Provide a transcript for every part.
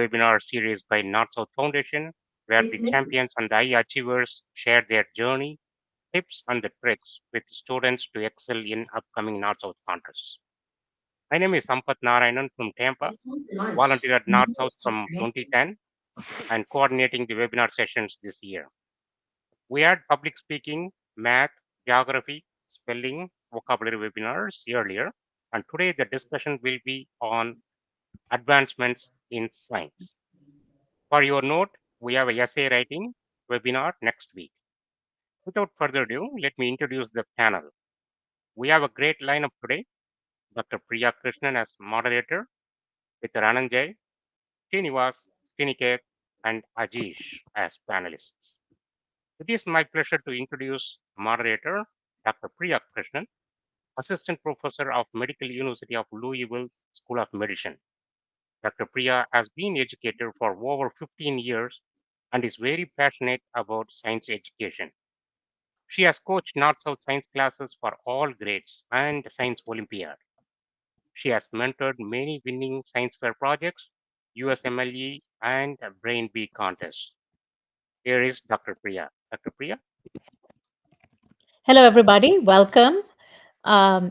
webinar series by NorthSouth Foundation, where the champions and the high achievers share their journey, tips, and the tricks with students to excel in upcoming NorthSouth contests. My name is Sampath Narayanan from Tampa, volunteer at NorthSouth from 2010, and coordinating the webinar sessions this year. We had public speaking, math, geography, spelling, vocabulary webinars earlier, and today the discussion will be on advancements in science. For your note, we have a essay writing webinar next week. Without further ado, let me introduce the panel. We have a great lineup today. Dr. Priya Krishnan as moderator, with Rananjay, Srinivas, Sriniket, and Ajish as panelists. It is my pleasure to introduce moderator, Dr. Priya Krishnan, Assistant Professor of Medical University of Louisville School of Medicine. Dr. Priya has been educator for over 15 years and is very passionate about science education. She has coached North-South science classes for all grades and Science Olympiad. She has mentored many winning science fair projects, USMLE, and Brain Bee contests. Here is Dr. Priya. Dr. Priya? Hello, everybody. Welcome. I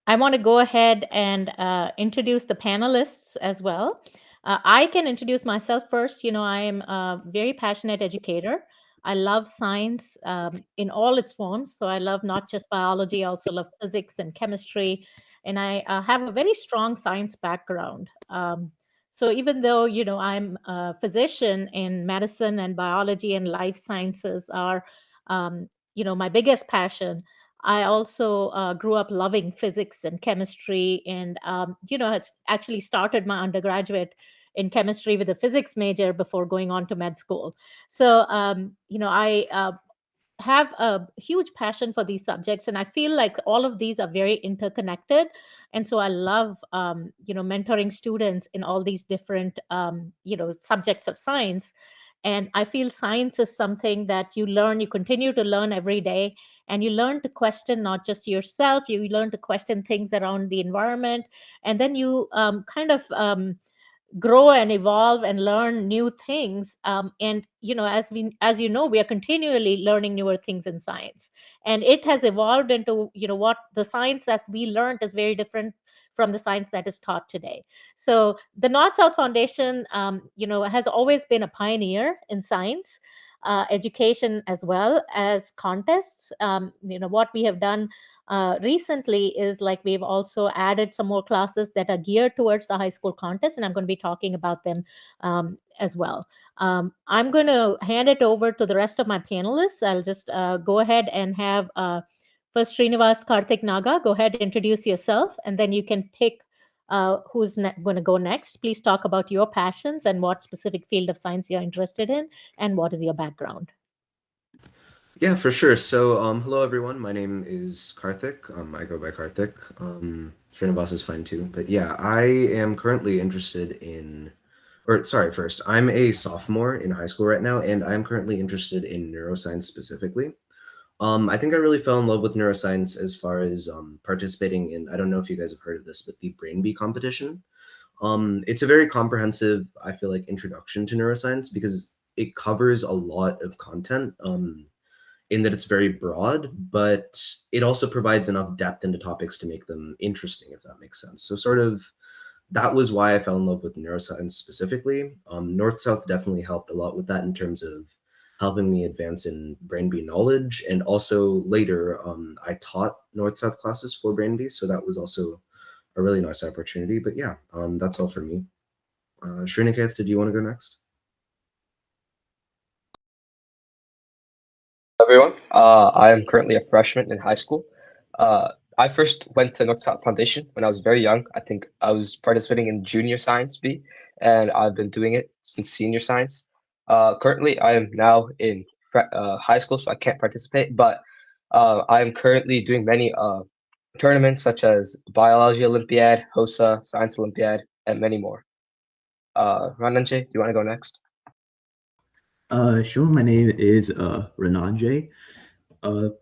want to go ahead and introduce the panelists as well. I can introduce myself first. I am a very passionate educator. I love science in all its forms. So I love not just biology, I also love physics and chemistry. And I have a very strong science background. So even though, I'm a physician in medicine and biology and life sciences are my biggest passion. I also grew up loving physics and chemistry, and has actually started my undergraduate in chemistry with a physics major before going on to med school. So I have a huge passion for these subjects, and I feel like all of these are very interconnected. And so I love mentoring students in all these different subjects of science. And I feel science is something that you continue to learn every day, and you learn to question not just yourself, you learn to question things around the environment, and then you kind of grow and evolve and learn new things. And as you know, we are continually learning newer things in science, and it has evolved into what the science that we learned is very different from the science that is taught today. So the North South Foundation, has always been a pioneer in science education as well as contests. What we have done recently is like we've also added some more classes that are geared towards the high school contest, and I'm going to be talking about them as well. I'm going to hand it over to the rest of my panelists. I'll just go ahead and have first Srinivas Karthik Naga. Go ahead, introduce yourself, and then you can pick who's going to go next. Please talk about your passions and what specific field of science you're interested in, and what is your background. Yeah, for sure. So, hello everyone. My name is Karthik. I go by Karthik. Srinivas is fine too. But yeah, I am currently interested in, or sorry, first, I'm a sophomore in high school right now, and I'm currently interested in neuroscience specifically. I think I really fell in love with neuroscience as far as participating in, I don't know if you guys have heard of this, but the Brain Bee competition. It's a very comprehensive, I feel like, introduction to neuroscience because it covers a lot of content. In that it's very broad, but it also provides enough depth into topics to make them interesting, if that makes sense. So sort of that was why I fell in love with neuroscience specifically. North-South definitely helped a lot with that in terms of helping me advance in Brain Bee knowledge. And also later, I taught North-South classes for Brain Bee, so that was also a really nice opportunity. But yeah, that's all for me. Srinath, did you want to go next? Everyone. I am currently a freshman in high school. I first went to North South Foundation when I was very young. I think I was participating in junior science B, and I've been doing it since senior science. Currently, I am now in high school, so I can't participate, but I am currently doing many tournaments such as Biology Olympiad, HOSA, Science Olympiad, and many more. Rananjay, do you want to go next? Sure, my name is Rananjay.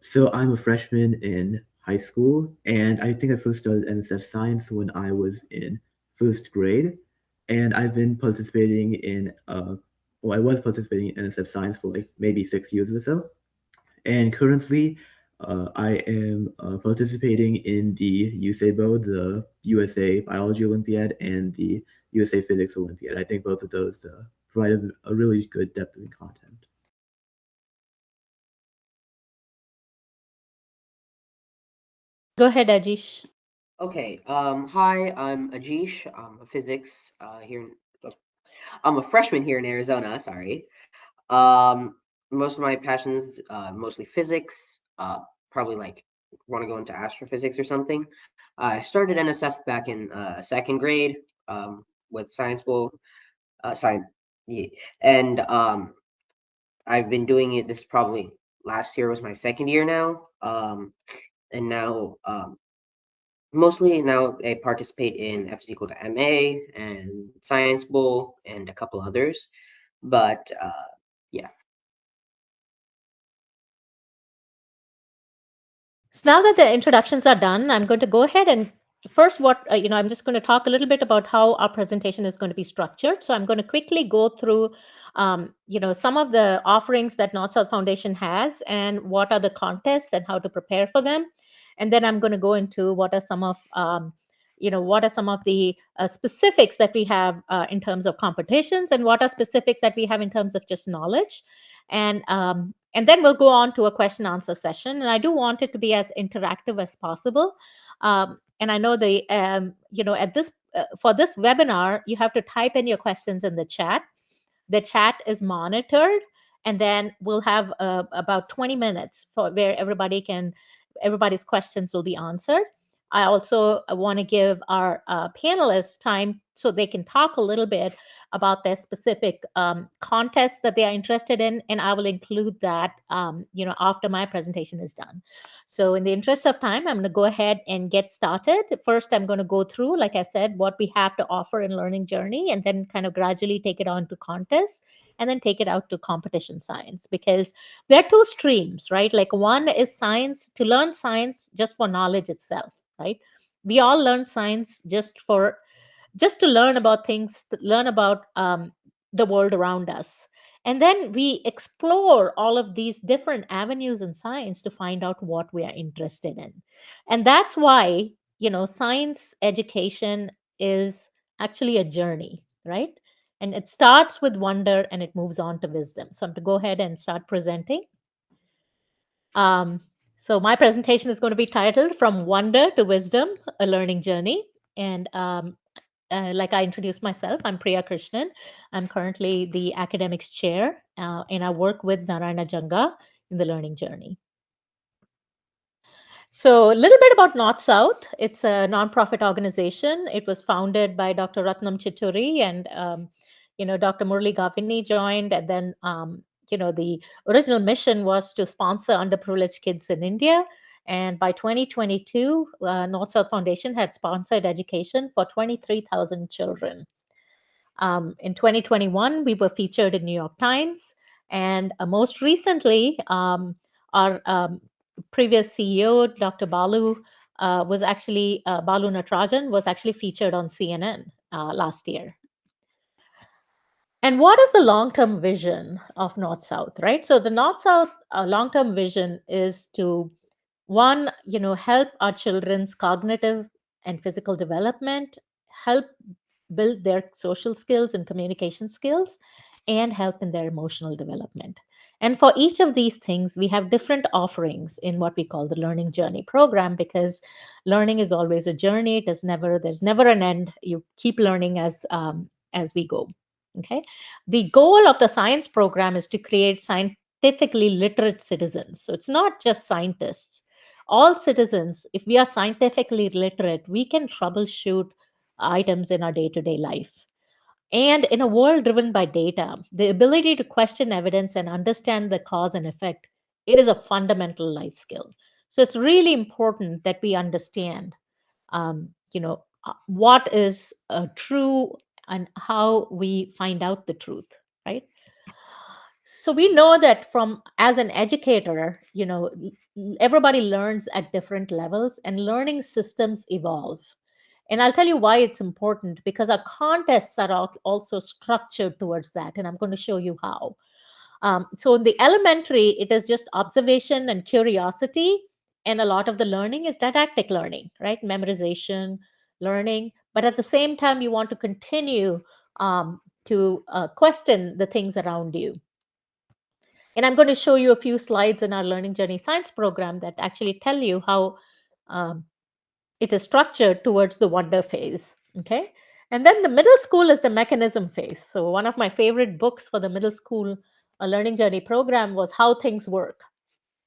So I'm a freshman in high school, and I think I first started NSF science when I was in first grade. and I've been participating in I was participating in NSF Science for like maybe 6 years or so. And currently, I am participating in the USABO, the USA Biology Olympiad, and the USA Physics Olympiad. I think both of those provide a really good depth in content. Go ahead, Ajish. Okay. Hi, I'm Ajish. I'm a physics here. I'm a freshman here in Arizona. Sorry. Um, Most of my passions, mostly physics. Probably like want to go into astrophysics or something. I started NSF back in second grade with Science Bowl, science, yeah. And I've been doing it. This probably last year was my second year now. And now mostly now I participate in F is equal to MA and Science Bowl and a couple others. But yeah. So now that the introductions are done, I'm going to go ahead and first I'm just going to talk a little bit about how our presentation is going to be structured. So I'm going to quickly go through, some of the offerings that NorthSouth Foundation has and what are the contests and how to prepare for them. And then I'm going to go into what are some of the specifics that we have in terms of competitions and what are specifics that we have in terms of just knowledge. And then we'll go on to a question answer session. And I do want it to be as interactive as possible. And I know at this for this webinar, you have to type in your questions in the chat. The chat is monitored, and then we'll have about 20 minutes for where everybody's questions will be answered. I also want to give our panelists time so they can talk a little bit about their specific contests that they are interested in, and I will include that, after my presentation is done. So in the interest of time, I'm going to go ahead and get started. First, I'm going to go through, like I said, what we have to offer in Learning Journey, and then kind of gradually take it on to contests, and then take it out to competition science, because there are two streams, right? Like one is science, to learn science just for knowledge itself, right? We all learn science just to learn about things, to learn about the world around us. And then we explore all of these different avenues in science to find out what we are interested in. And that's why, science education is actually a journey, right? And it starts with wonder and it moves on to wisdom. So I'm to go ahead and start presenting. Um, so my presentation is going to be titled From Wonder to Wisdom, a Learning Journey. And like I introduced myself, I'm Priya Krishnan. I'm currently the academics chair, and I work with Narayana Janga in the learning journey. So a little bit about North South. It's a nonprofit organization. It was founded by Dr. Ratnam Chitturi and Dr. Murli Gavini joined, and then the original mission was to sponsor underprivileged kids in India. And by 2022, North South Foundation had sponsored education for 23,000 children. In 2021, we were featured in New York Times, and most recently, our previous CEO, Dr. Balu Natarajan, was actually featured on CNN last year. And what is the long-term vision of North-South, right? So the North-South long-term vision is to, one, help our children's cognitive and physical development, help build their social skills and communication skills, and help in their emotional development. And for each of these things, we have different offerings in what we call the Learning Journey program, because learning is always a journey. There's never an end. You keep learning as we go. Okay. The goal of the science program is to create scientifically literate citizens. So it's not just scientists. All citizens, if we are scientifically literate, we can troubleshoot items in our day to day life. And in a world driven by data, the ability to question evidence and understand the cause and effect, it is a fundamental life skill. So it's really important that we understand, what is true and how we find out the truth, right? So we know that from as an educator, everybody learns at different levels and learning systems evolve. And I'll tell you why it's important, because our contests are also structured towards that. And I'm going to show you how. So in the elementary, it is just observation and curiosity. And a lot of the learning is didactic learning, right? Memorization, learning. But at the same time, you want to continue to question the things around you. And I'm going to show you a few slides in our Learning Journey Science program that actually tell you how um, it is structured towards the wonder phase. Okay. And then the middle school is the mechanism phase. So one of my favorite books for the middle school learning journey program was How Things Work.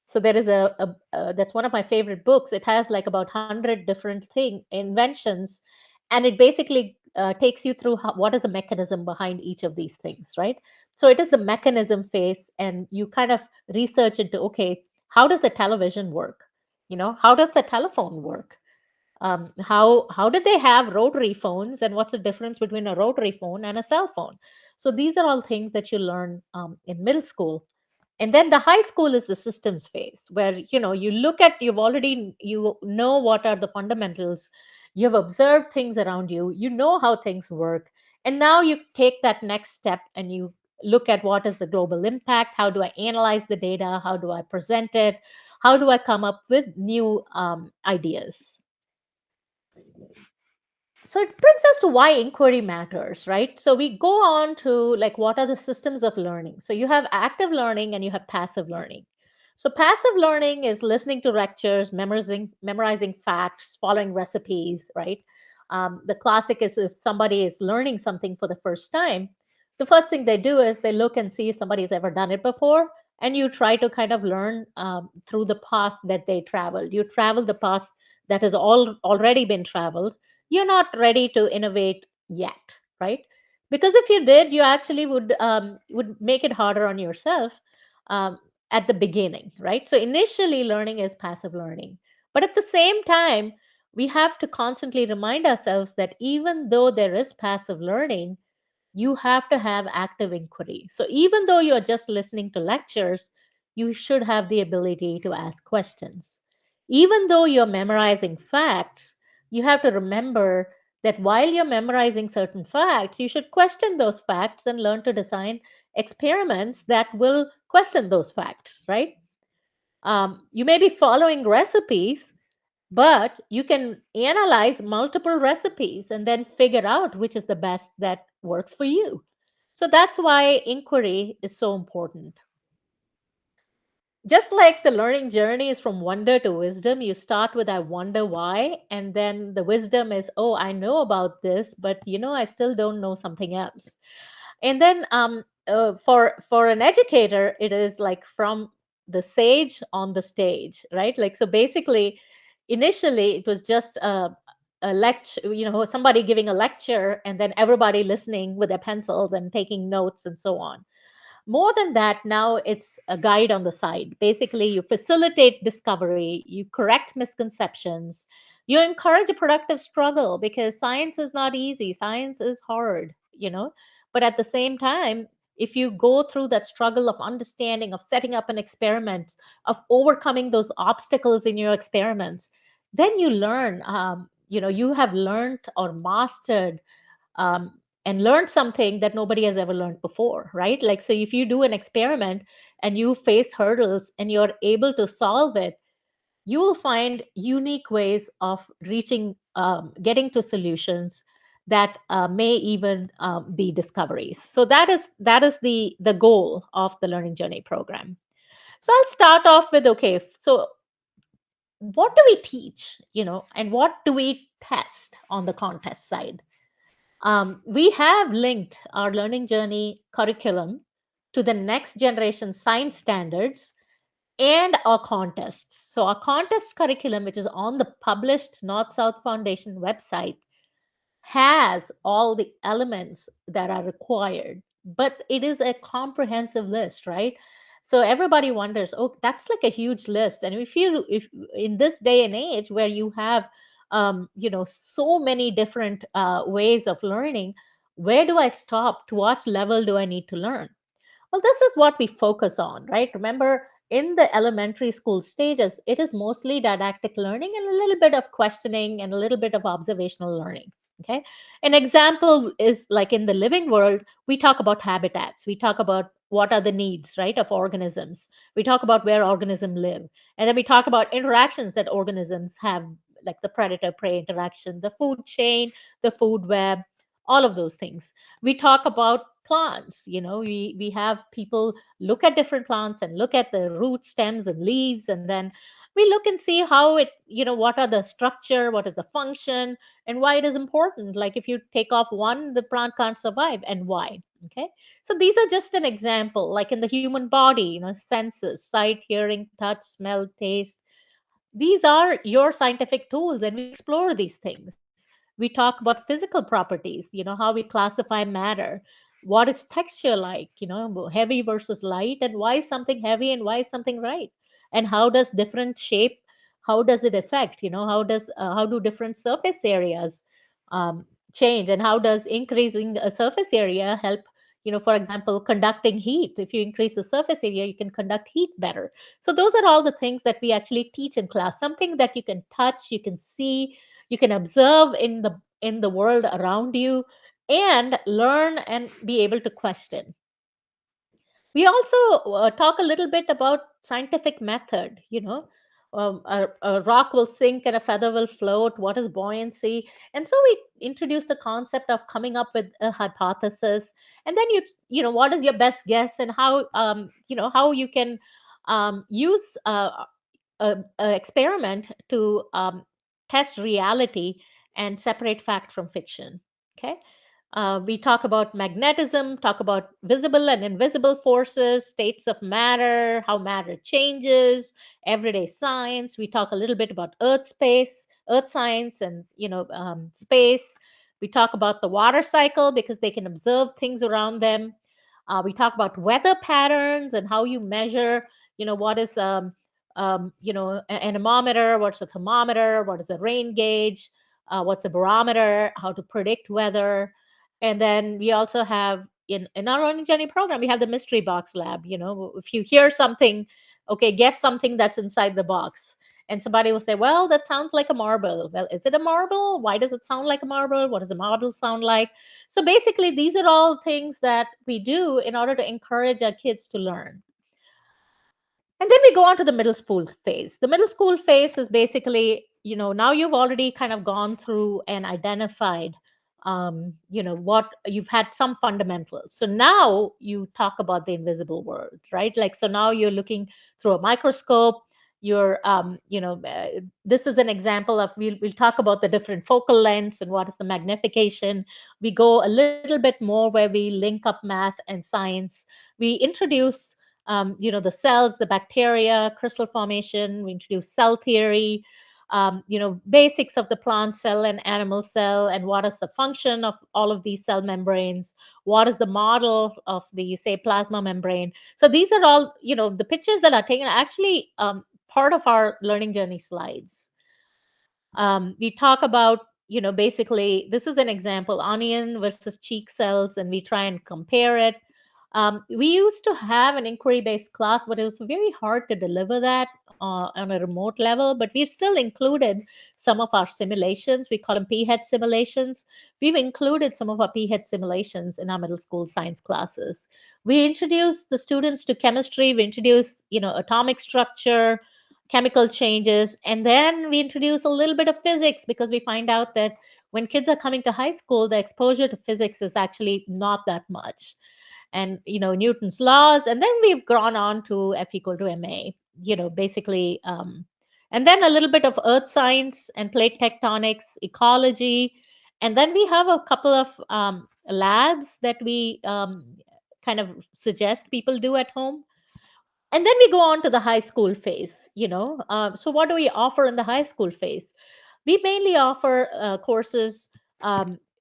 So there is that's one of my favorite books. It has like about 100 different inventions, and it basically takes you through what is the mechanism behind each of these things, right? So it is the mechanism phase, and you kind of research into, okay, how does the television work? How does the telephone work? How did they have rotary phones, and what's the difference between a rotary phone and a cell phone? So these are all things that you learn in middle school. And then the high school is the systems phase, where you know what are the fundamentals. You have observed things around you, you know how things work, and now you take that next step and you look at what is the global impact. How do I analyze the data? How do I present it? How do I come up with new ideas? So it brings us to why inquiry matters, right? So we go on to, like, what are the systems of learning? So you have active learning and you have passive learning. So passive learning is listening to lectures, memorizing facts, following recipes, right? The classic is, if somebody is learning something for the first time, the first thing they do is they look and see if somebody's ever done it before, and you try to kind of learn through the path that they traveled. You travel the path that has already been traveled. You're not ready to innovate yet, right? Because if you did, you actually would make it harder on yourself um, at the beginning, right? So initially, learning is passive learning, but at the same time, we have to constantly remind ourselves that even though there is passive learning, you have to have active inquiry. So even though you are just listening to lectures, you should have the ability to ask questions. Even though you're memorizing facts, you have to remember that while you're memorizing certain facts, you should question those facts and learn to design experiments that will question those facts, right? You may be following recipes, but you can analyze multiple recipes and then figure out which is the best that works for you. So that's why inquiry is so important. Just like the learning journey is from wonder to wisdom, you start with I wonder why, and then the wisdom is, oh, I know about this, but I still don't know something else. And then for an educator, it is like from the sage on the stage, right? Like, so basically, initially it was just a lecture, somebody giving a lecture and then everybody listening with their pencils and taking notes and so on. More than that, now it's a guide on the side. Basically, you facilitate discovery, you correct misconceptions, you encourage a productive struggle, because science is not easy, science is hard. But at the same time, if you go through that struggle of understanding, of setting up an experiment, of overcoming those obstacles in your experiments, then you learn. You have learned or mastered and learn something that nobody has ever learned before, right? Like, so if you do an experiment and you face hurdles and you're able to solve it, you will find unique ways of getting to solutions that may even be discoveries. So that is the goal of the learning journey program. So I'll start off with, okay, so what do we teach, and what do we test on the contest side? We have linked our learning journey curriculum to the next generation science standards and our contests. So, our contest curriculum, which is on the published North South Foundation website, has all the elements that are required, but it is a comprehensive list, right? So everybody wonders, oh, that's like a huge list. And if in this day and age where you have so many different ways of learning, where do I stop? To what level do I need to learn? Well, this is what we focus on, right? Remember, in the elementary school stages, it is mostly didactic learning and a little bit of questioning and a little bit of observational learning. Okay. An example is like in the living world, we talk about habitats. We talk about what are the needs, right, of organisms. We talk about where organisms live. And then we talk about interactions that organisms have, like the predator prey interaction, the food chain, the food web, all of those things. We talk about plants. We have people look at different plants and look at the roots, stems, and leaves, and then we look and see how it, what are the structure, what is the function, and why it is important. Like if you take off one, the plant can't survive, and why. Okay. So these are just an example, like in the human body, senses, sight, hearing, touch, smell, taste. These are your scientific tools, and we explore these things. We talk about physical properties, how we classify matter, what is texture like, heavy versus light, and why is something heavy and why is something light, and how does different shape, how does it affect, how do different surface areas um, change, and how does increasing a surface area help, for example, conducting heat. If you increase the surface area, you can conduct heat better. So those are all the things that we actually teach in class, something that you can touch, you can see, you can observe in the world around you, and learn and be able to question. We also talk a little bit about scientific method. A rock will sink and a feather will float. What is buoyancy? And so we introduce the concept of coming up with a hypothesis, and then what is your best guess, and how how you can use a experiment to test reality and separate fact from fiction. Okay. We talk about magnetism, talk about visible and invisible forces, states of matter, how matter changes, everyday science. We talk a little bit about earth science, and space. We talk about the water cycle because they can observe things around them. We talk about weather patterns and how you measure, what is an anemometer, what's a thermometer, what is a rain gauge, what's a barometer, how to predict weather. And then we also have in our own journey program, we have the mystery box lab. If you hear something, okay, guess something that's inside the box. And somebody will say, well, that sounds like a marble. Well, is it a marble? Why does it sound like a marble? What does a marble sound like? So basically, these are all things that we do in order to encourage our kids to learn. And then we go on to the middle school phase. The middle school phase is basically, now you've already kind of gone through and identified, what you've had some fundamentals. So now you talk about the invisible world, right? Like, so now you're looking through a microscope. This is an example of, we'll talk about the different focal lengths and what is the magnification. We go a little bit more where we link up math and science. We introduce the cells, the bacteria, crystal formation. We introduce cell theory, basics of the plant cell and animal cell, and what is the function of all of these cell membranes. What is the model of the, say, plasma membrane? So these are all, the pictures that are taken are actually part of our learning journey slides. We talk about, basically, this is an example, onion versus cheek cells, and we try and compare it. We used to have an inquiry-based class, but it was very hard to deliver that on a remote level. But we've still included some of our simulations. We call them PHET simulations. We've included some of our PHET simulations in our middle school science classes. We introduce the students to chemistry. We introduce, atomic structure, chemical changes, and then we introduce a little bit of physics because we find out that when kids are coming to high school, the exposure to physics is actually not that much. And Newton's laws, and then we've gone on to F equal to ma, basically, and then a little bit of earth science and plate tectonics, ecology, and then we have a couple of labs that we kind of suggest people do at home. And then we go on to the high school phase. So what do we offer in the high school phase? We mainly offer courses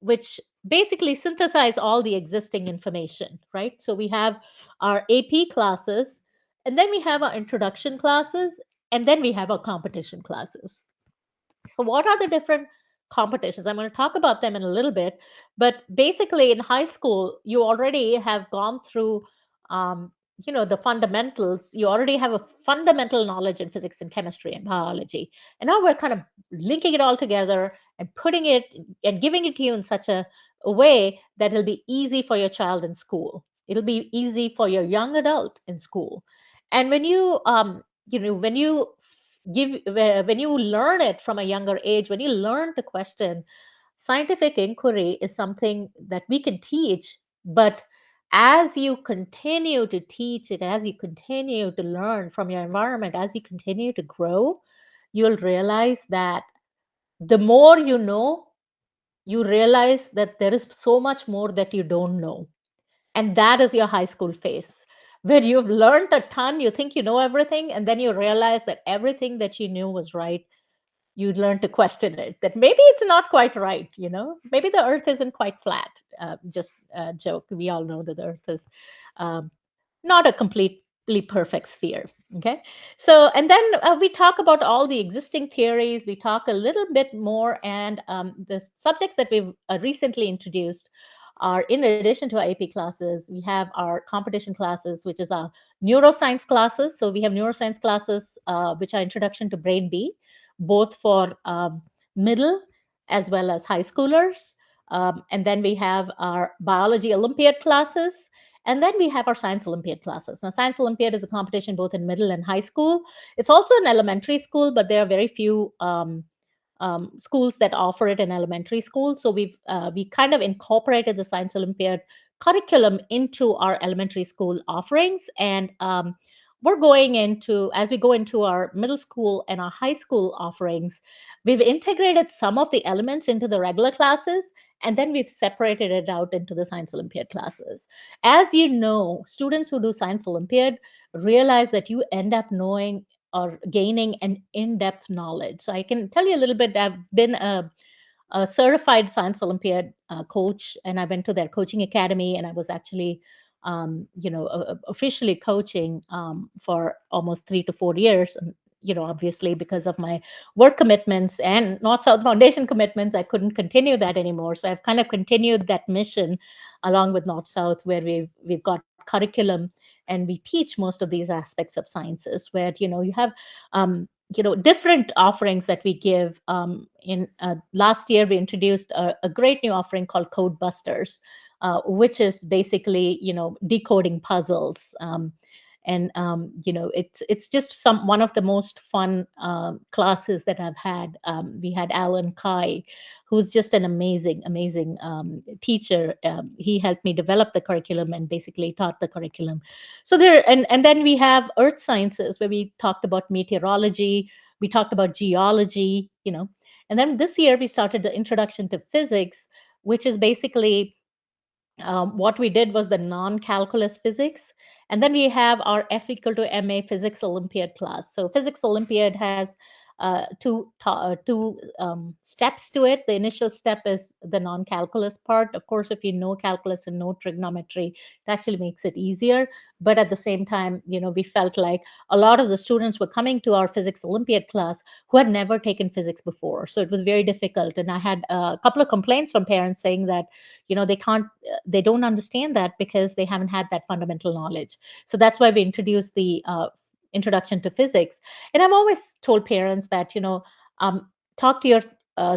which basically synthesize all the existing information, right? So we have our AP classes, and then we have our introduction classes, and then we have our competition classes. So what are the different competitions? I'm going to talk about them in a little bit, but basically in high school, you already have gone through the fundamentals. You already have a fundamental knowledge in physics and chemistry and biology, and now we're kind of linking it all together and putting it and giving it to you in such a way that it'll be easy for your child in school. It'll be easy for your young adult in school. And when you when you learn it from a younger age, when you learn to question, scientific inquiry is something that we can teach, but as you continue to teach it, as you continue to learn from your environment, as you continue to grow, you'll realize that the more you know, you realize that there is so much more that you don't know. And that is your high school phase, where you've learned a ton, you think you know everything, and then you realize that everything that you knew was right. You learn to question it, that maybe it's not quite right. Maybe the earth isn't quite flat. Just a joke. We all know that the earth is um, not a completely perfect sphere. Okay. So, and then we talk about all the existing theories. We talk a little bit more, and the subjects that we've recently introduced are, in addition to our AP classes, we have our competition classes, which is our neuroscience classes. So we have neuroscience classes, which are introduction to brain B, both for middle as well as high schoolers. And then we have our biology Olympiad classes. And then we have our Science Olympiad classes. Now, Science Olympiad is a competition both in middle and high school. It's also in elementary school, but there are very few schools that offer it in elementary school. So we kind of incorporated the Science Olympiad curriculum into our elementary school offerings, and we're going into as we go into our middle school and our high school offerings, we've integrated some of the elements into the regular classes, and then we've separated it out into the Science Olympiad classes. As you know, students who do Science Olympiad realize that you end up knowing or gaining an in-depth knowledge. So I can tell you a little bit. I've been a certified Science Olympiad coach, and I went to their coaching academy, and I was actually, officially coaching for almost 3 to 4 years. And, obviously, because of my work commitments and North South Foundation commitments, I couldn't continue that anymore. So I've kind of continued that mission along with North South, where we've got curriculum and we teach most of these aspects of sciences, where you have different offerings that we give. In Last year, we introduced a great new offering called Code Busters, which is basically decoding puzzles. It's just one of the most fun classes that I've had. We had Alan Kai, who's just an amazing teacher. He helped me develop the curriculum and basically taught the curriculum. So there, and then we have earth sciences, where we talked about meteorology, we talked about geology, and then this year we started the introduction to physics, which is basically what we did was the non-calculus physics. And then we have our F equal to MA Physics Olympiad class. So Physics Olympiad has two steps to it. The initial step is the non-calculus part. Of course, if you know calculus and know trigonometry, it actually makes it easier. But at the same time, we felt like a lot of the students were coming to our Physics Olympiad class who had never taken physics before. So it was very difficult. And I had a couple of complaints from parents saying that, they don't understand that because they haven't had that fundamental knowledge. So that's why we introduced the introduction to physics. And I've always told parents that, talk to your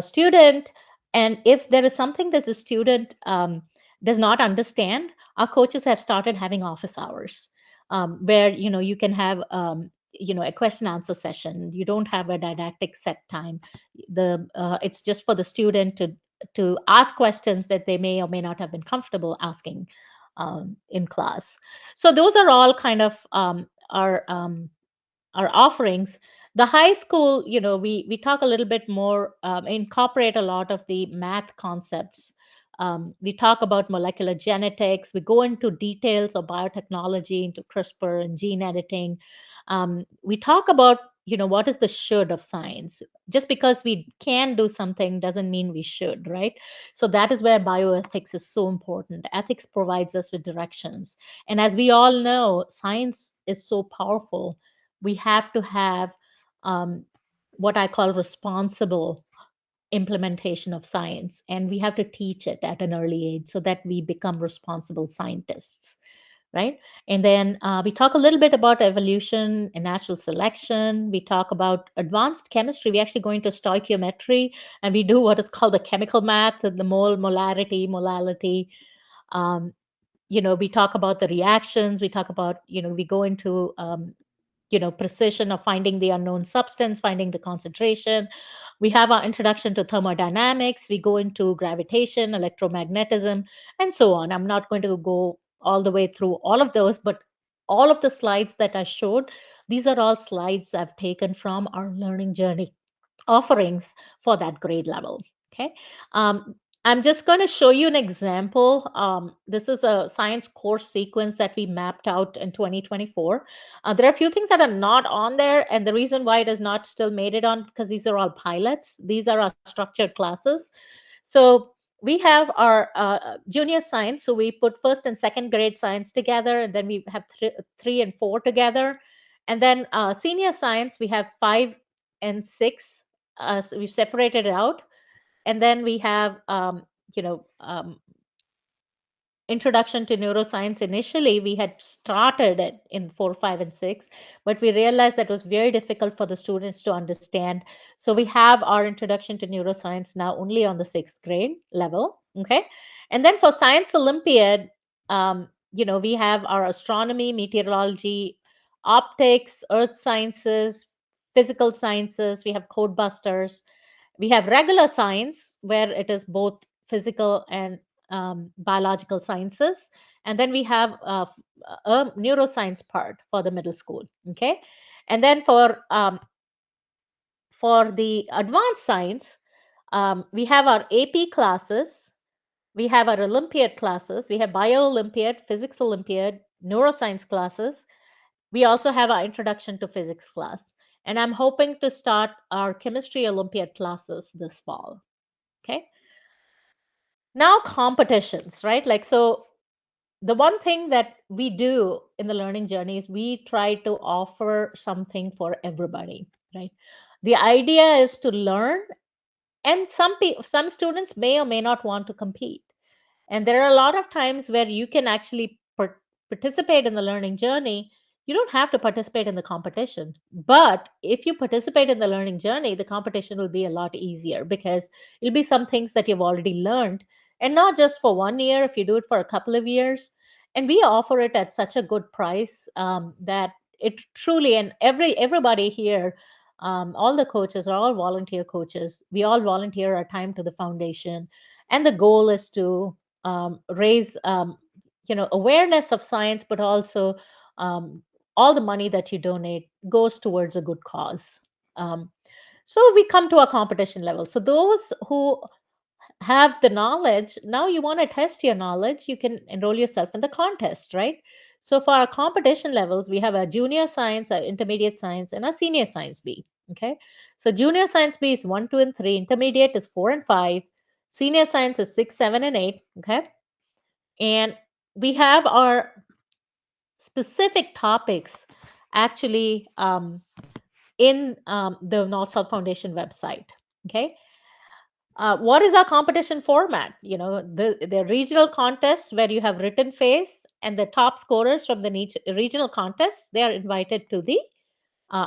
student. And if there is something that the student does not understand, our coaches have started having office hours, where, you can have, a question answer session. You don't have a didactic set time. It's just for the student to ask questions that they may or may not have been comfortable asking in class. So those are all kind of our offerings. The high school, we talk a little bit more, incorporate a lot of the math concepts. We talk about molecular genetics. We go into details of biotechnology, into CRISPR and gene editing. We talk about, what is the should of science. Just because we can do something doesn't mean we should, right? So that is where bioethics is so important. Ethics provides us with directions. And as we all know, science is so powerful. We have to have um, what I call responsible implementation of science, and we have to teach it at an early age so that we become responsible scientists, right? And then we talk a little bit about evolution and natural selection. We talk about advanced chemistry. We actually go into stoichiometry, and we do what is called the chemical math, the mole, molarity, molality. Um, we talk about the reactions. We talk about, we go into precision of finding the unknown substance, finding the concentration. We have our introduction to thermodynamics. We go into gravitation, electromagnetism, and so on. I'm not going to go all the way through all of those, but all of the slides that I showed, these are all slides I've taken from our learning journey offerings for that grade level. Okay. Um, I'm just going to show you an example. This is a science course sequence that we mapped out in 2024. There are a few things that are not on there, and the reason why it has not still made it on, because these are all pilots. These are our structured classes. So we have our junior science. So we put first and second grade science together, and then we have three and four together. And then senior science, we have 5 and 6. So we've separated it out. And then we have, you know, um, introduction to neuroscience. Initially we had started it in 4, 5, and 6, but we realized that was very difficult for the students to understand. So we have our introduction to neuroscience now only on the 6th grade level. Okay. And then for science olympiad, we have our astronomy, meteorology, optics, earth sciences, physical sciences. We have code busters. We have regular science, where it is both physical and biological sciences. And then we have a neuroscience part for the middle school. Okay. And then for the advanced science, we have our AP classes, we have our Olympiad classes, we have Bio Olympiad, Physics Olympiad, Neuroscience classes. We also have our Introduction to Physics class. And I'm hoping to start our Chemistry Olympiad classes this fall. Okay. Now, competitions, right? Like, so the one thing that we do in the learning journey is we try to offer something for everybody, right? The idea is to learn, and some students may or may not want to compete. And there are a lot of times where you can actually participate in the learning journey. You don't have to participate in the competition. But if you participate in the learning journey, the competition will be a lot easier, because it'll be some things that you've already learned. And not just for 1 year, if you do it for a couple of years. And we offer it at such a good price, that it truly, and everybody here, all the coaches are all volunteer coaches. We all volunteer our time to the foundation. And the goal is to raise awareness of science, but also um, all the money that you donate goes towards a good cause. um, so we come to a competition level. So those who have the knowledge, now you want to test your knowledge, you can enroll yourself in the contest, right? So for our competition levels, we have a junior science, a intermediate science, and a senior science B. Okay. So junior science B is 1, 2, and 3, intermediate is 4 and 5, senior science is 6, 7, and 8. Okay. And we have our specific topics actually in the North South Foundation website. Okay. What is our competition format? The regional contests, where you have written phase, and the top scorers from the regional contests, they are invited to the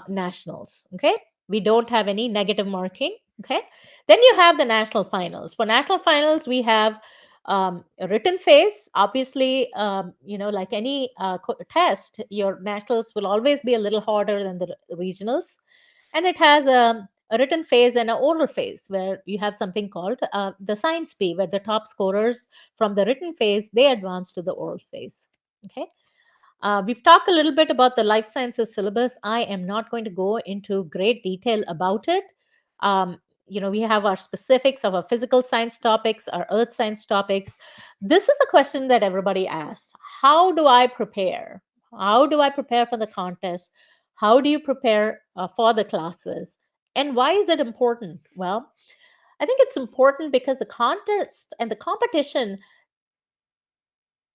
nationals. Okay. We don't have any negative marking. Okay. Then you have the national finals. For national finals, we have a written phase. Obviously, like any test, your nationals will always be a little harder than the regionals. And it has a written phase and an oral phase, where you have something called the science B, where the top scorers from the written phase, they advance to the oral phase. Okay. We've talked a little bit about the life sciences syllabus. I am not going to go into great detail about it. We have our specifics of our physical science topics, our earth science topics. This is a question that everybody asks. How do I prepare? How do I prepare for the contest? How do you prepare for the classes? And why is it important? Well, I think it's important because the contest and the competition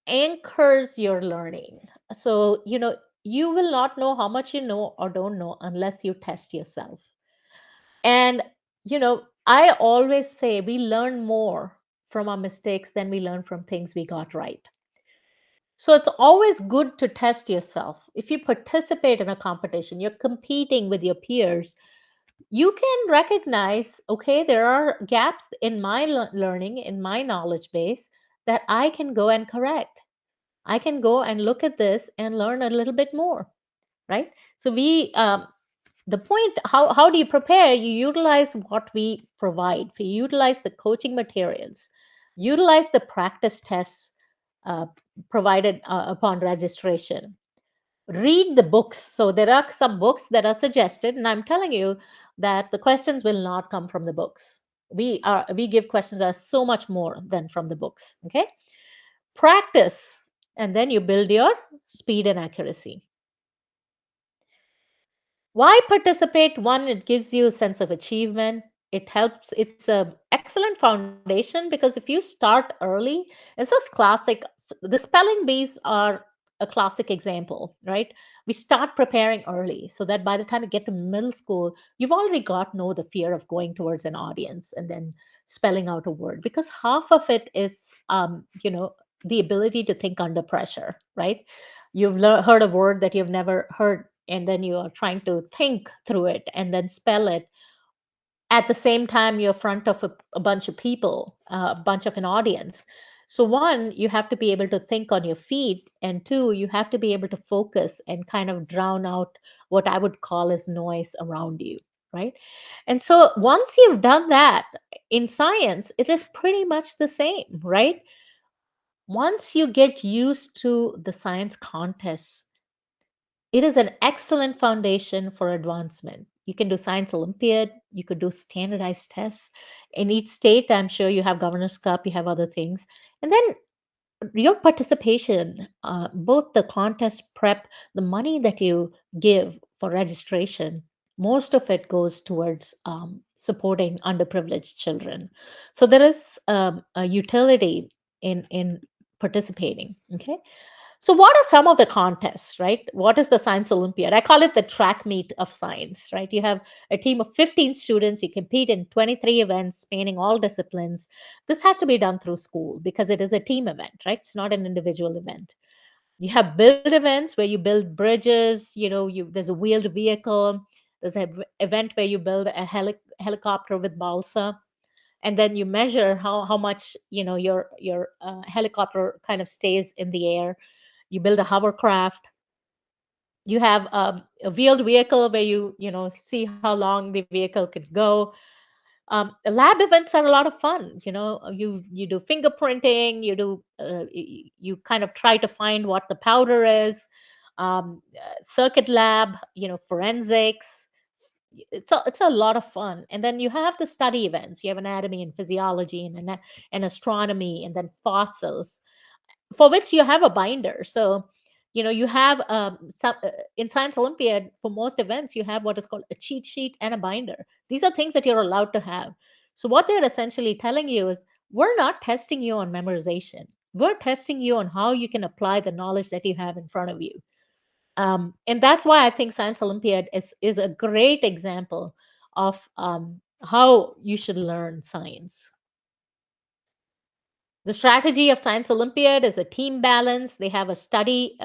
anchors your learning. So, you will not know how much you know or don't know unless you test yourself. And, I always say we learn more from our mistakes than we learn from things we got right. So it's always good to test yourself. If you participate in a competition, you're competing with your peers, you can recognize, okay, there are gaps in my learning, in my knowledge base that I can go and correct. I can go and look at this and learn a little bit more, right? So the point, how do you prepare? You utilize what we provide. You utilize the coaching materials, utilize the practice tests uh, provided upon registration, read the books. So there are some books that are suggested, and I'm telling you that the questions will not come from the books. We give questions that are so much more than from the books. Okay, practice, and then you build your speed and accuracy. Why participate? One, it gives you a sense of achievement. It helps. It's a excellent foundation because if you start early, it's just classic. The spelling bees are a classic example, right? We start preparing early so that by the time you get to middle school, you've already got know the fear of going towards an audience and then spelling out a word, because half of it is, the ability to think under pressure, right? You've heard a word that you've never heard, and then you are trying to think through it and then spell it. At the same time, you're front of a bunch of people, a bunch of an audience. So one, you have to be able to think on your feet, and two, you have to be able to focus and kind of drown out what I would call as noise around you, right? And so once you've done that, in science it is pretty much the same, right? Once you get used to the science contests, it is an excellent foundation for advancement. You can do science Olympiad, you could do standardized tests. In each state, I'm sure you have Governor's Cup, you have other things. And then your participation, both the contest prep, the money that you give for registration, most of it goes towards supporting underprivileged children. So there is a utility in participating. Okay, so, what are some of the contests, right? What is the Science Olympiad? I call it the track meet of science, right? You have a team of 15 students, you compete in 23 events spanning all disciplines. This has to be done through school because it is a team event, right? It's not an individual event. You have build events where you build bridges, there's a wheeled vehicle, there's an event where you build a helicopter with balsa, and then you measure how much your helicopter kind of stays in the air. You build a hovercraft. You have a wheeled vehicle where you see how long the vehicle could go. Lab events are a lot of fun. You do fingerprinting. You kind of try to find what the powder is. Circuit lab, forensics. It's a lot of fun. And then you have the study events. You have anatomy and physiology and astronomy, and then fossils, for which you have a binder. So, you have in Science Olympiad, for most events, you have what is called a cheat sheet and a binder. These are things that you're allowed to have. So, what they're essentially telling you is, we're not testing you on memorization. We're testing you on how you can apply the knowledge that you have in front of you. And that's why I think Science Olympiad is a great example of how you should learn science. The strategy of Science Olympiad is a team balance. They have a study,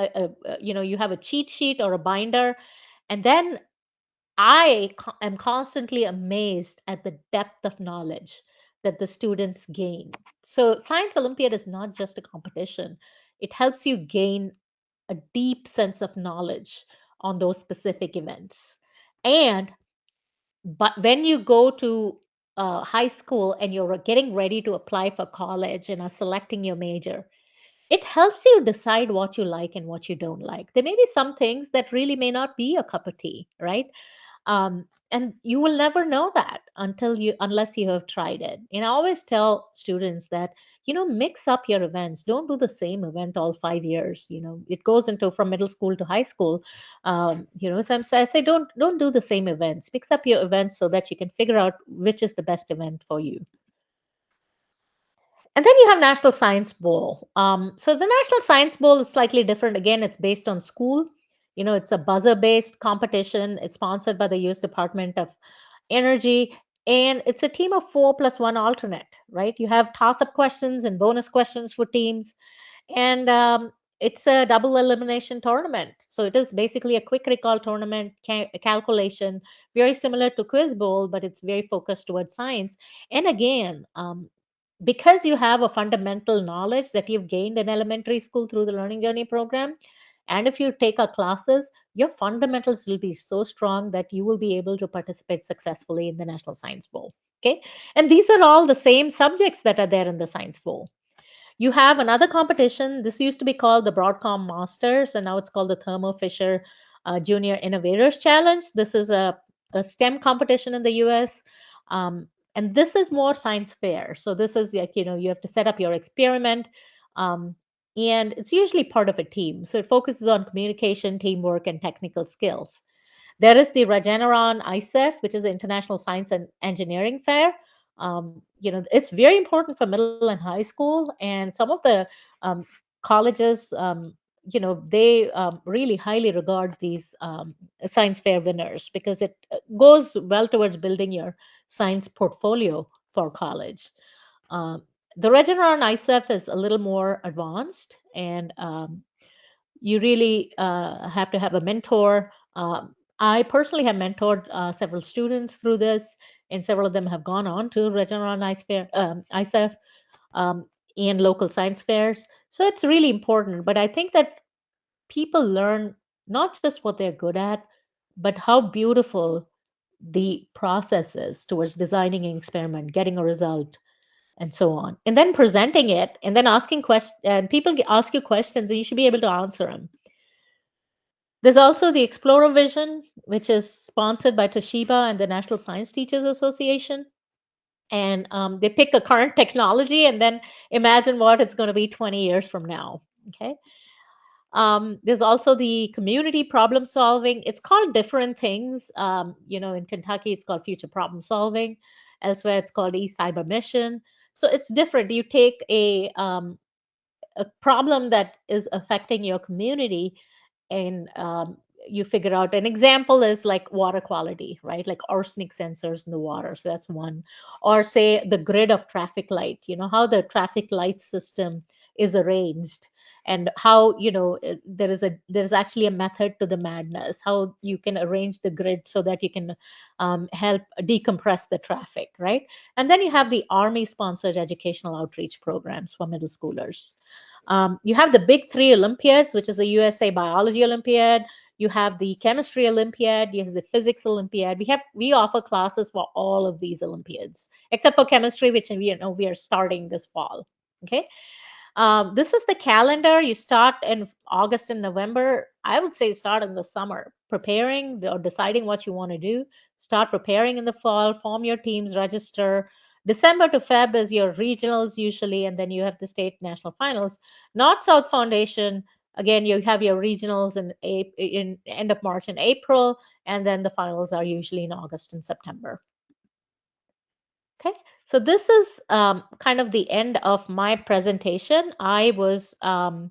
you have a cheat sheet or a binder. And then am constantly amazed at the depth of knowledge that the students gain. So, Science Olympiad is not just a competition, it helps you gain a deep sense of knowledge on those specific events. And but when you go to high school and you're getting ready to apply for college and are selecting your major, it helps you decide what you like and what you don't like. There may be some things that really may not be a cup of tea, right? And you will never know that unless you have tried it. And I always tell students that, mix up your events. Don't do the same event all 5 years. It goes into from middle school to high school. So I say don't do the same events. Mix up your events so that you can figure out which is the best event for you. And then you have National Science Bowl. So the National Science Bowl is slightly different. Again, it's based on school. It's a buzzer-based competition. It's sponsored by the U.S. Department of Energy, and it's a team of four plus one alternate. Right? You have toss-up questions and bonus questions for teams, and it's a double elimination tournament. So it is basically a quick recall tournament calculation, very similar to Quiz Bowl, but it's very focused towards science. And again, because you have a fundamental knowledge that you've gained in elementary school through the Learning Journey program, and if you take our classes, your fundamentals will be so strong that you will be able to participate successfully in the National Science Bowl. Okay. And these are all the same subjects that are there in the Science Bowl. You have another competition. This used to be called the Broadcom Masters, and now it's called the Thermo Fisher Junior Innovators Challenge. This is a STEM competition in the US. And this is more science fair. So this is like, you have to set up your experiment. Um, and it's usually part of a team. So it focuses on communication, teamwork, and technical skills. There is the Regeneron ISEF, which is the International Science and Engineering Fair. It's very important for middle and high school, and some of the um, colleges, they really highly regard these science fair winners because it goes well towards building your science portfolio for college. Um, the Regeneron ISEF is a little more advanced, and you really have to have a mentor. I personally have mentored several students through this, and several of them have gone on to Regeneron ISEF um, and local science fairs. So it's really important. But I think that people learn not just what they're good at, but how beautiful the process is towards designing an experiment, getting a result, and so on, and then presenting it, and then asking questions. And people ask you questions, and you should be able to answer them. There's also the Explorer Vision, which is sponsored by Toshiba and the National Science Teachers Association. And they pick a current technology and then imagine what it's going to be 20 years from now. Okay. There's also the community problem solving. It's called different things. In Kentucky, it's called future problem solving. Elsewhere, it's called e-cyber mission. So it's different. You take a problem that is affecting your community, and you figure out an example is like water quality, right? Like arsenic sensors in the water. So that's one. Or say the grid of traffic light, how the traffic light system is arranged, and how there's actually a method to the madness, how you can arrange the grid so that you can help decompress the traffic, right? And then you have the Army sponsored educational outreach programs for middle schoolers. You have the big three Olympiads, which is the USA Biology Olympiad. You have the Chemistry Olympiad. You have the Physics Olympiad. We offer classes for all of these Olympiads, except for chemistry, which we are starting this fall. Okay. This is the calendar. You start in August and November. I would say start in the summer, preparing or deciding what you want to do. Start preparing in the fall, form your teams, register. December to Feb is your regionals usually, and then you have the state national finals. NorthSouth Foundation, again, you have your regionals in end of March and April, and then the finals are usually in August and September. Okay, so this is kind of the end of my presentation. I was, the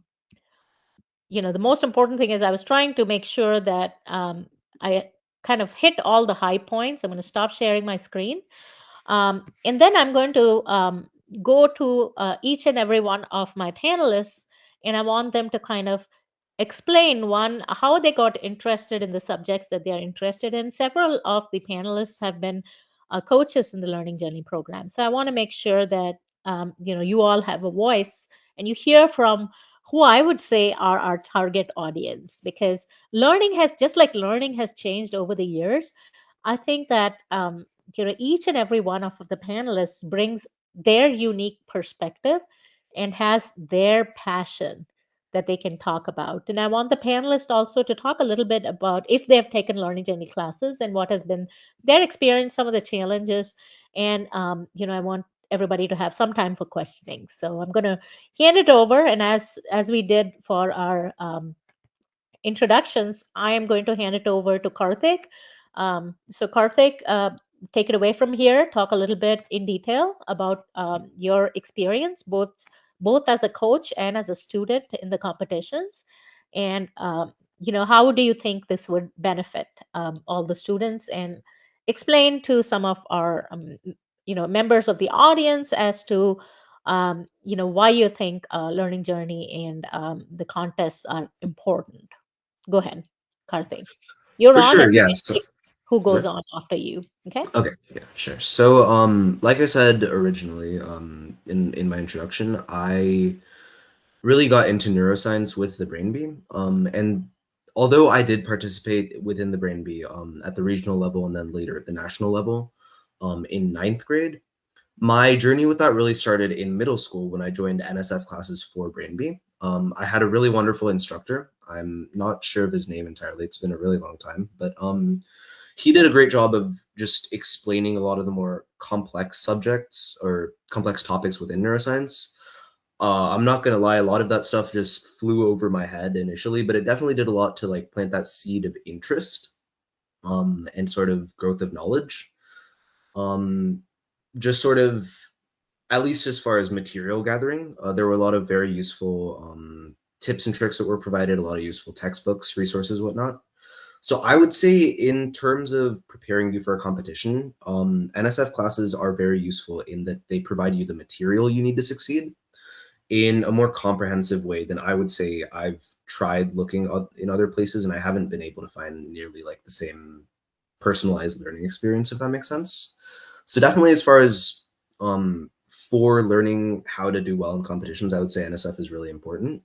most important thing is I was trying to make sure that I kind of hit all the high points. I'm going to stop sharing my screen. And then I'm going to go to each and every one of my panelists, and I want them to kind of explain one, how they got interested in the subjects that they are interested in. Several of the panelists have been coaches in the Learning Journey program. So I want to make sure that you all have a voice and you hear from who I would say are our target audience, because learning has changed over the years. I think that each and every one of the panelists brings their unique perspective and has their passion that they can talk about. And I want the panelists also to talk a little bit about if they have taken Learning Journey classes and what has been their experience, some of the challenges. And I want everybody to have some time for questioning. So I'm going to hand it over, and as we did for our introductions, I am going to hand it over to Karthik. So Karthik, take it away from here. Talk a little bit in detail about your experience, both as a coach and as a student in the competitions, and how do you think this would benefit all the students, and explain to some of our members of the audience as to why you think learning journey and the contests are important. Go ahead, Karthik. You're For on, sure, and yeah. then So, who goes sorry? on after you? Okay. Okay, yeah, sure. So, like I said originally, in my introduction, I really got into neuroscience with the Brain Bee. And although I did participate within the Brain Bee, at the regional level and then later at the national level, in ninth grade, my journey with that really started in middle school when I joined NSF classes for Brain Bee. I had a really wonderful instructor. I'm not sure of his name entirely. It's been a really long time, but he did a great job of just explaining a lot of the more complex subjects or complex topics within neuroscience. I'm not gonna lie, a lot of that stuff just flew over my head initially, but it definitely did a lot to like plant that seed of interest, and sort of growth of knowledge. Um, just sort of, at least as far as material gathering, there were a lot of very useful tips and tricks that were provided, a lot of useful textbooks, resources, whatnot. So I would say in terms of preparing you for a competition, NSF classes are very useful in that they provide you the material you need to succeed in a more comprehensive way than I would say I've tried looking in other places, and I haven't been able to find nearly like the same personalized learning experience, if that makes sense. So definitely as far as for learning how to do well in competitions, I would say NSF is really important.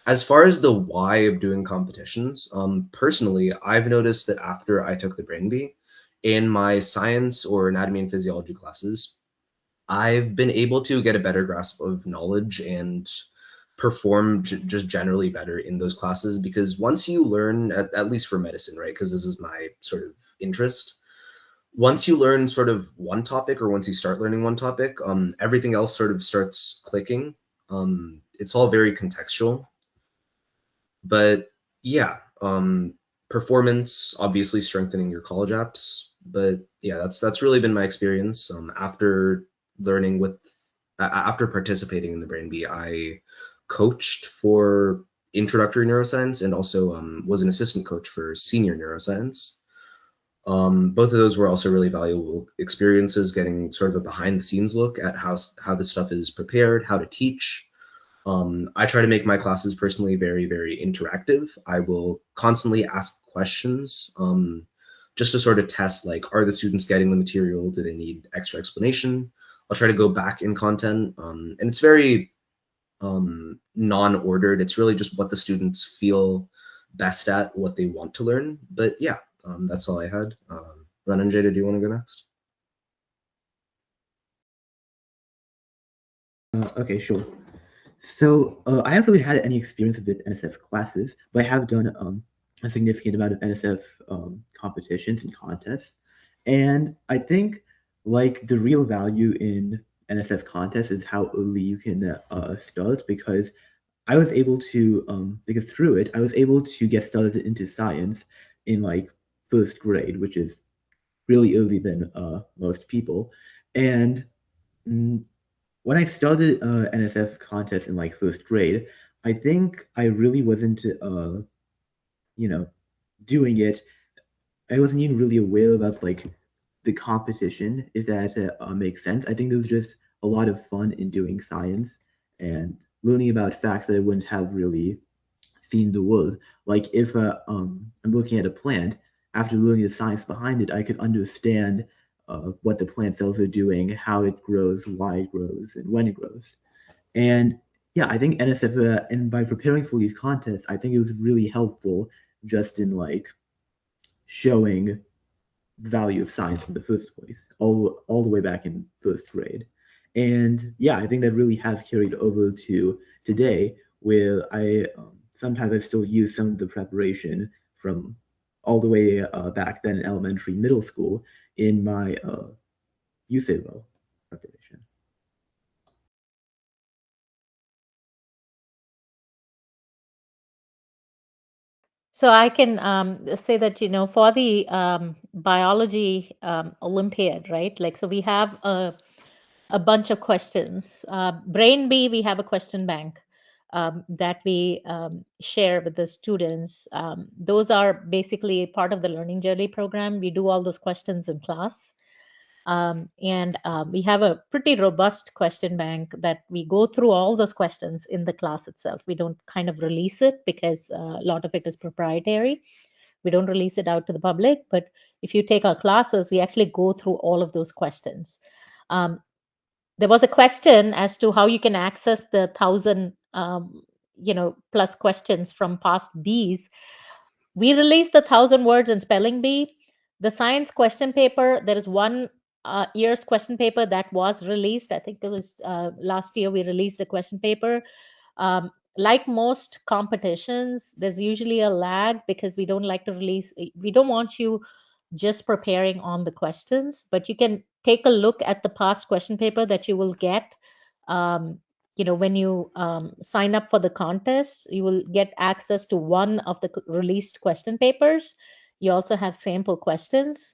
As far as the why of doing competitions, personally, I've noticed that after I took the Brain Bee, in my science or anatomy and physiology classes, I've been able to get a better grasp of knowledge and perform just generally better in those classes because once you learn, at least for medicine, right? Because this is my sort of interest. Once you learn sort of one topic or once you start learning one topic, everything else sort of starts clicking. It's all very contextual. But yeah, performance obviously strengthening your college apps. But yeah, that's really been my experience. After learning with after participating in the Brain Bee, I coached for introductory neuroscience and also was an assistant coach for senior neuroscience. Both of those were also really valuable experiences, getting sort of a behind the scenes look at how this stuff is prepared, how to teach. I try to make my classes personally very, very interactive. I will constantly ask questions, just to sort of test like, are the students getting the material? Do they need extra explanation? I'll try to go back in content, and it's very non-ordered. It's really just what the students feel best at, what they want to learn. But yeah, that's all I had. Ren and Jada, do you want to go next? Okay, sure. So I haven't really had any experience with NSF classes, but I have done a significant amount of NSF competitions and contests. And I think like the real value in NSF contests is how early you can start because I was able to because through it I was able to get started into science in like first grade, which is really early than most people. And mm, when I started NSF contest in like first grade, I think I really wasn't, you know, doing it. I wasn't even really aware about like the competition, if that makes sense. I think there was just a lot of fun in doing science and learning about facts that I wouldn't have really seen in the world. Like if I'm looking at a plant, after learning the science behind it, I could understand what the plant cells are doing, how it grows, why it grows, and when it grows. And yeah, I think NSF and by preparing for these contests, I think it was really helpful just in like showing the value of science in the first place, all the way back in first grade. And yeah, I think that really has carried over to today, where I sometimes I still use some of the preparation from all the way back then in elementary, middle school in my USAVO preparation. So I can say that, for the biology Olympiad, right? Like, so we have a bunch of questions. Brain Bee, we have a question bank that we share with the students. Those are basically part of the learning journey program. We do all those questions in class. We have a pretty robust question bank that we go through all those questions in the class itself. We don't kind of release it because a lot of it is proprietary. We don't release it out to the public, but if you take our classes, we actually go through all of those questions. There was a question as to how you can access the 1,000 plus questions from past Bs. We released the 1,000 words in spelling bee. The science question paper, there is one year's question paper that was released. I think it was last year we released a question paper. Like most competitions, there's usually a lag because we don't like to release, we don't want you just preparing on the questions, but you can take a look at the past question paper that you will get. Um, when you sign up for the contest, you will get access to one of the released question papers. You also have sample questions.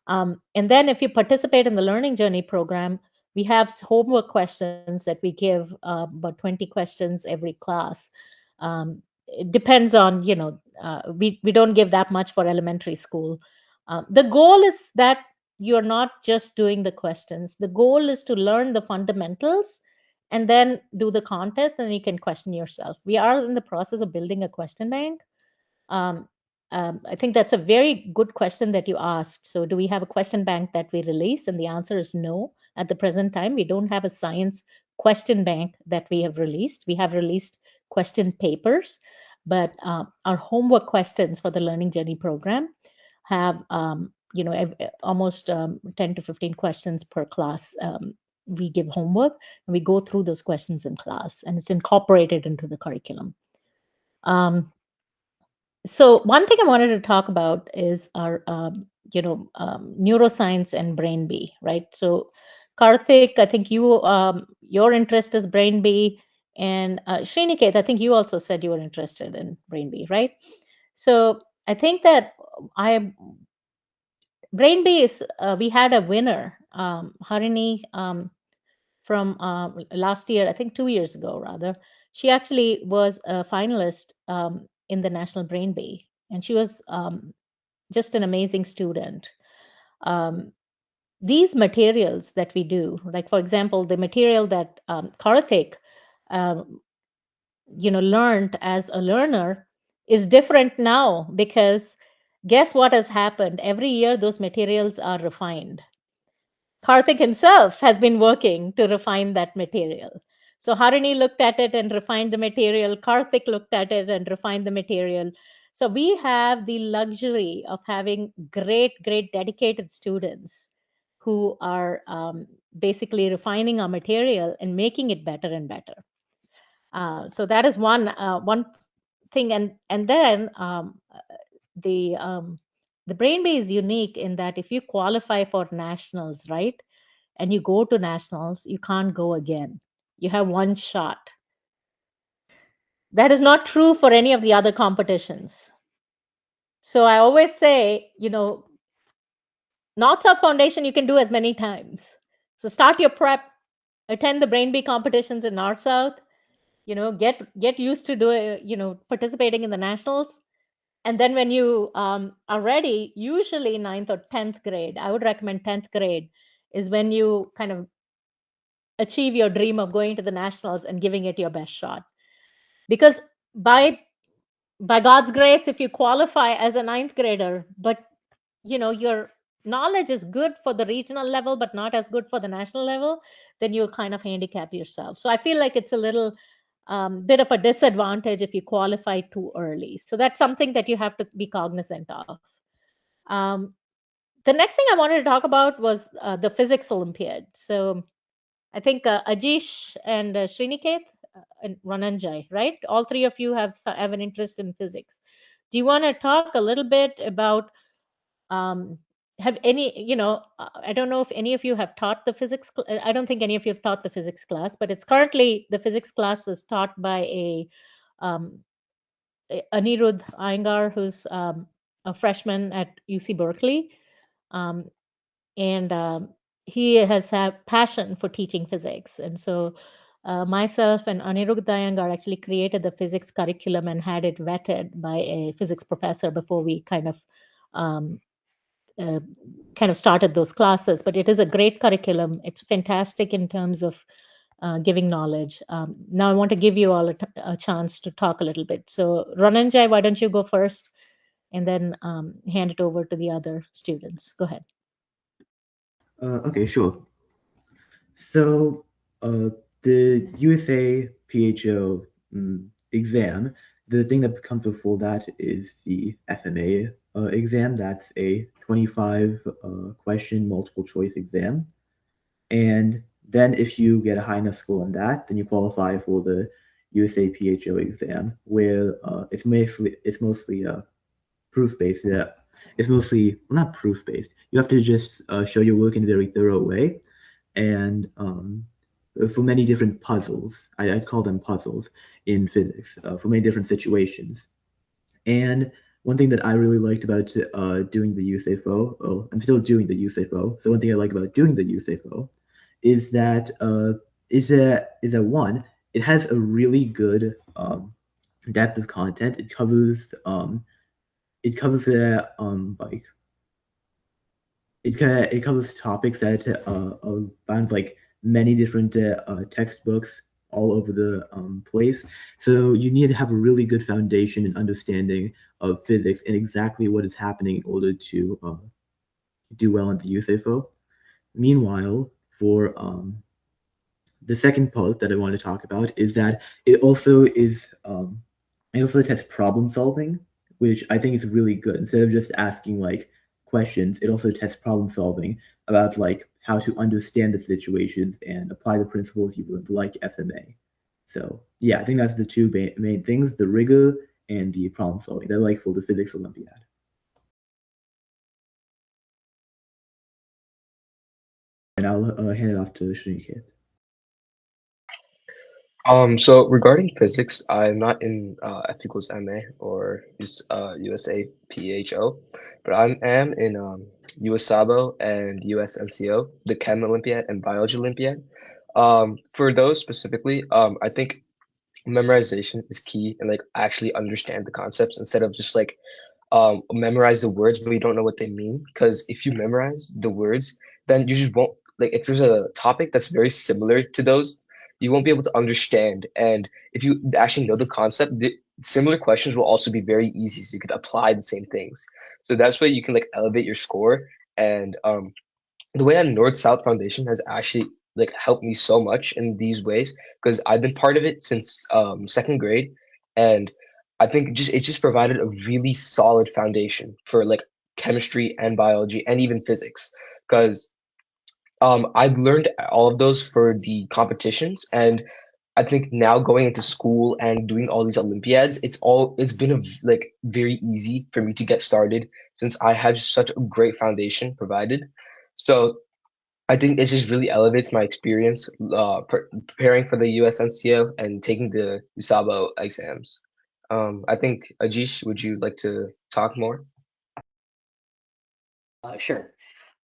And then if you participate in the Learning Journey program, we have homework questions that we give, about 20 questions every class. It depends on, we don't give that much for elementary school. The goal is that you're not just doing the questions. The goal is to learn the fundamentals and then do the contest, and you can question yourself. We are in the process of building a question bank. Um, I think that's a very good question that you asked. So, do we have a question bank that we release? And the answer is no. At the present time, we don't have a science question bank that we have released. We have released question papers, but our homework questions for the Learning Journey program have almost 10 to 15 questions per class. We give homework and we go through those questions in class, and it's incorporated into the curriculum. So one thing I wanted to talk about is our neuroscience and brain bee, right? So Karthik, I think your interest is brain bee, and Sriniket, I think you also said you were interested in brain bee, right? So I think that brain bee is we had a winner, Harini, from last year, I think 2 years ago, rather. She actually was a finalist in the National Brain Bee, and she was just an amazing student. These materials that we do, like for example, the material that Karthik, learned as a learner, is different now because guess what has happened? Every year, those materials are refined. Karthik himself has been working to refine that material. So Harini looked at it and refined the material. Karthik looked at it and refined the material. So we have the luxury of having great, great dedicated students who are basically refining our material and making it better and better. So that is one thing, and then the brain bee is unique in that if you qualify for nationals, right, and you go to nationals, you can't go again. You have one shot. That is not true for any of the other competitions. So I always say, NorthSouth Foundation you can do as many times. So start your prep, attend the brain bee competitions in NorthSouth, get used to participating in the nationals. And then when you are ready, usually 9th or 10th grade, I would recommend 10th grade is when you kind of achieve your dream of going to the nationals and giving it your best shot. Because by God's grace, if you qualify as a 9th grader, but your knowledge is good for the regional level, but not as good for the national level, then you'll kind of handicap yourself. So I feel like it's a little bit of a disadvantage if you qualify too early. So that's something that you have to be cognizant of. The next thing I wanted to talk about was the physics Olympiad. So I think Ajish and Sriniket and Rananjay, right? All three of you have an interest in physics. Do you want to talk a little bit about have any, I don't know if any of you have taught the physics. I don't think any of you have taught the physics class, but it's currently the physics class is taught by um, Anirudh Iyengar, who's a freshman at UC Berkeley. Um, and he has had passion for teaching physics. And so myself and Anirudh Iyengar actually created the physics curriculum and had it vetted by a physics professor before we kind of kind of started those classes. But it is a great curriculum. It's fantastic in terms of giving knowledge. Now I want to give you all a chance to talk a little bit. So Rananjay, why don't you go first, and then hand it over to the other students. Go ahead. Okay, sure. So, the USA PHO exam, the thing that comes before that is the FMA exam. That's a 25 question multiple choice exam. And then if you get a high enough score on that, then you qualify for the USA PHO exam, where it's mostly proof based. Yeah, it's mostly, well, not proof based. You have to just show your work in a very thorough way, and for many different puzzles. I'd call them puzzles in physics, for many different situations. And one thing that I really liked about doing the USAFO, oh, I'm still doing the USAFO. So one thing I like about doing the USAFO is that one, it has a really good depth of content. Like it covers topics that found like many different textbooks all over the place. So you need to have a really good foundation and understanding of physics and exactly what is happening in order to do well in the USAFO. Meanwhile, for the second part that I want to talk about is that it also tests problem solving, which I think is really good. Instead of just asking like questions, it also tests problem solving about like how to understand the situations and apply the principles you learned, like FMA. So yeah, I think that's the two main things: the rigor and the problem solving. They're like for the physics Olympiad. And I'll hand it off to Shriniket. So regarding physics, I'm not in F equals MA or just USA PHO, but I am in USABO and US NCO, the Chem Olympiad and Biology Olympiad. For those specifically, I think memorization is key and like actually understand the concepts instead of just like memorize the words but you don't know what they mean. Because if you memorize the words, then you just won't, like, if there's a topic that's very similar to those, you won't be able to understand. And if you actually know the concept, the similar questions will also be very easy, so you could apply the same things. So that's why you can like elevate your score. And the way that North South Foundation has actually like helped me so much in these ways, because I've been part of it since second grade, and I think just it just provided a really solid foundation for like chemistry and biology and even physics, because I learned all of those for the competitions. And I think now going into school and doing all these Olympiads, it's been like very easy for me to get started since I have such a great foundation provided. So I think it just really elevates my experience preparing for the USNCO and taking the USABO exams. I think, Ajish, would you like to talk more? Sure.